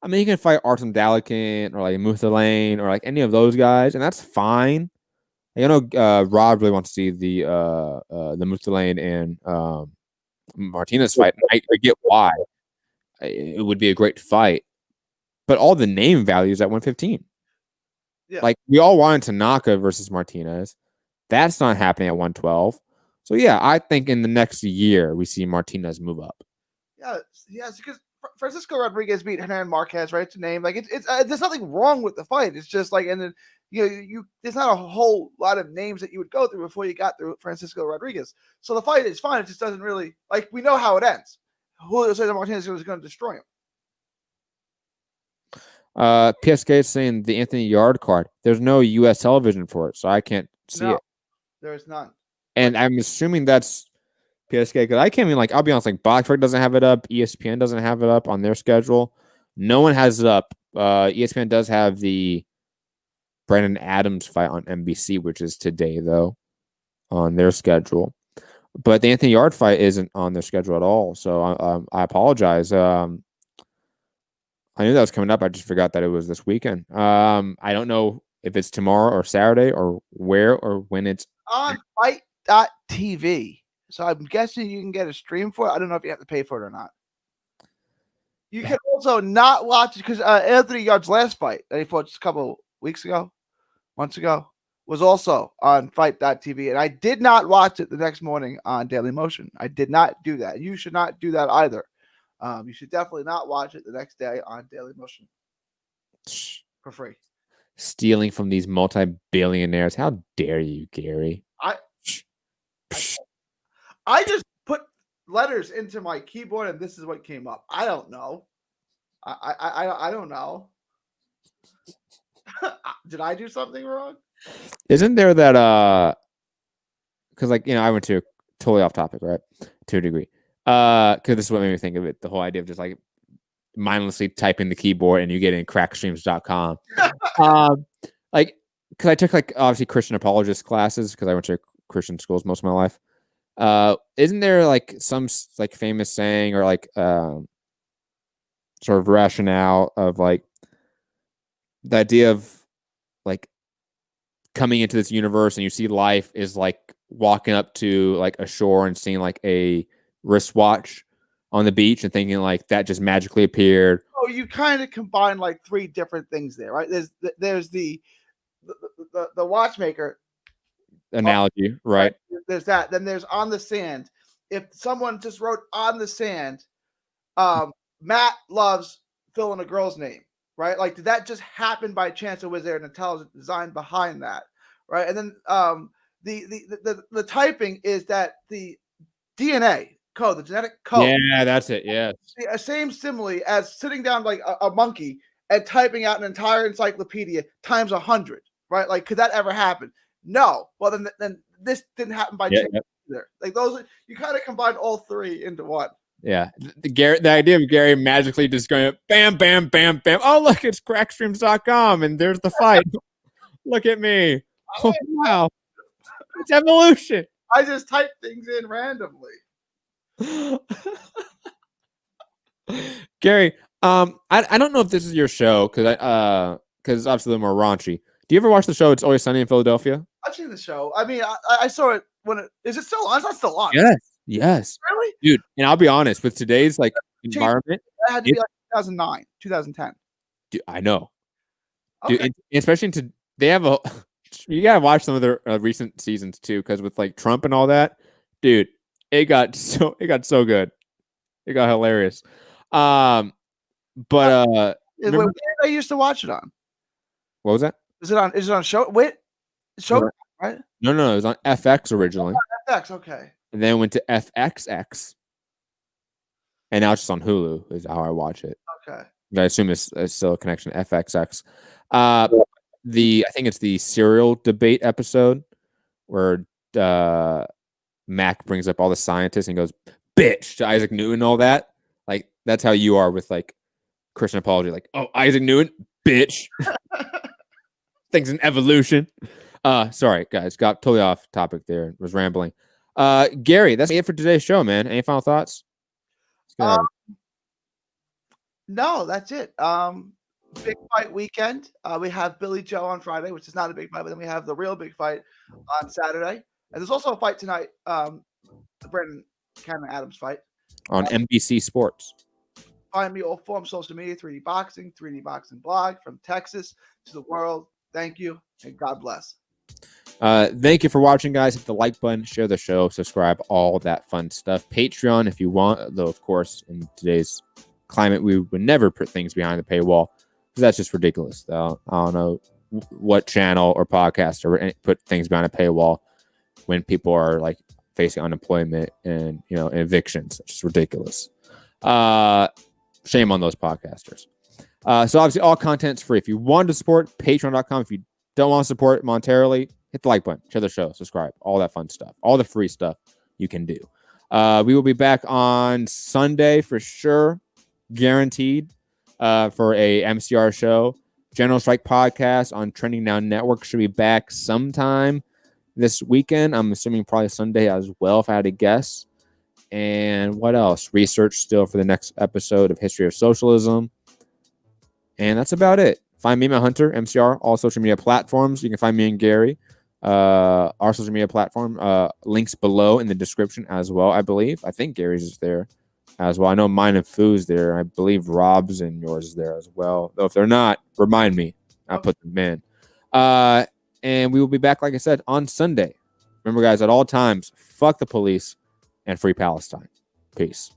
I mean, you can fight Artem Dalikin or like Muthalane or like any of those guys, and that's fine. I know Rob really wants to see the Muthalane and Martinez fight. I get why it would be a great fight, but all the name values at 115. Yeah. Like we all wanted Tanaka versus Martinez. That's not happening at 112. So yeah, I think in the next year we see Martinez move up. Yeah, because Francisco Rodriguez beat Hernan Marquez, right? It's a name. Like it's there's nothing wrong with the fight. It's just like, and then you there's not a whole lot of names that you would go through before you got through Francisco Rodriguez. So the fight is fine. It just doesn't really, like, we know how it ends. Julio Cesar Martinez is going to destroy him. PSK is saying the Anthony Yard card. There's no U.S. television for it, so I can't see it. There's none. And I'm assuming that's PSK, because I can't even, like, I'll be honest, like, Boxford doesn't have it up. ESPN doesn't have it up on their schedule. No one has it up. ESPN does have the Brandon Adams fight on NBC, which is today, though, on their schedule. But the Anthony Yard fight isn't on their schedule at all, so I apologize. I knew that was coming up. I just forgot that it was this weekend. I don't know if it's tomorrow or Saturday or where or when it's on fight.tv. So I'm guessing you can get a stream for it. I don't know if you have to pay for it or not. You can also not watch it because Anthony Yard's last fight that he fought just a couple months ago, was also on fight.tv. And I did not watch it the next morning on Daily Motion. I did not do that. You should not do that either. You should definitely not watch it the next day on Daily Motion for free. Stealing from these multi-billionaires. How dare you, Gary? I just put letters into my keyboard and this is what came up. I don't know. I don't know. Did I do something wrong? Isn't there that because, like, I went to totally off topic, right? To a degree. Because this is what made me think of it. The whole idea of just like mindlessly typing the keyboard and you get in crackstreams.com. Like, because I took, like, obviously Christian apologist classes because I went to Christian schools most of my life. Isn't there like some like famous saying or like sort of rationale of like the idea of like coming into this universe and you see life is like walking up to like a shore and seeing like a wristwatch on the beach and thinking like that just magically appeared. Oh, you kind of combine like three different things there, right? There's the watchmaker Analogy, right? There's that. Then there's on the sand. If someone just wrote on the sand, Matt loves fill in a girl's name, right? Like, did that just happen by chance, or was there an intelligent design behind that, right? And then the typing is that the DNA code, the genetic code. Yeah, that's it. Yeah, Same simile as sitting down like a monkey and typing out an entire encyclopedia times 100, right? Like, could that ever happen? No. Well, then this didn't happen by chance either. Like, those, you kind of combine all three into one. Yeah, the idea of Gary magically just going bam, bam, bam, bam. Oh, look, it's crackstreams.com, and there's the fight. Look at me. Oh, wow. It's evolution. I just type things in randomly. Gary, I don't know if this is your show because it's obviously a little more raunchy. Do you ever watch the show It's Always Sunny in Philadelphia? I've seen the show. I mean, I saw it when is it still on? It's not still on. Yes. Really? Dude, and I'll be honest, with today's like environment, it had to be like 2009, 2010. Dude, I know. Okay. Dude, especially they have you gotta watch some of their recent seasons too, because with like Trump and all that, dude, it got so good. It got hilarious. But wait, what I used to watch it on? What was that? Is it on show? Wait, show, right? No, it was on FX originally. FX, okay. And then went to FXX. And now it's just on Hulu is how I watch it. Okay. I assume it's still a connection to FXX. I think it's the serial debate episode where Mac brings up all the scientists and goes, bitch, to Isaac Newton and all that. Like, that's how you are with like Christian apology. Like, oh, Isaac Newton, bitch. Things in evolution. Sorry, guys. Got totally off topic there. Was rambling. Gary, that's it for today's show, man. Any final thoughts? No, that's it. Big fight weekend. We have Billy Joe on Friday, which is not a big fight, but then we have the real big fight on Saturday. And there's also a fight tonight, the Brandon Cameron Adams fight. On NBC Sports. Find me all forms social media, 3D Boxing blog, from Texas to the world. Thank you, and God bless. Thank you for watching, guys. Hit the like button, share the show, subscribe, all that fun stuff. Patreon if you want, though, of course, in today's climate, we would never put things behind the paywall because that's just ridiculous. I don't know what channel or podcast or put things behind a paywall when people are like facing unemployment and evictions. It's just ridiculous. Shame on those podcasters. So obviously all content's free. If you want to support, patreon.com. If you don't want to support monetarily, hit the like button, share the show, subscribe, all that fun stuff, all the free stuff you can do. We will be back on Sunday for sure, guaranteed, for a MCR show. General Strike podcast on Trending Now Network should be back sometime this weekend. I'm assuming probably Sunday as well, if I had to guess. And what else? Research still for the next episode of History of Socialism. And that's about it. Find me, Matt Hunter, MCR, all social media platforms. You can find me and Gary, our social media platform. Links below in the description as well, I believe. I think Gary's is there as well. I know mine and Foo's there. I believe Rob's and yours is there as well. Though if they're not, remind me. I'll put them in. And we will be back, like I said, on Sunday. Remember, guys, at all times, fuck the police and free Palestine. Peace.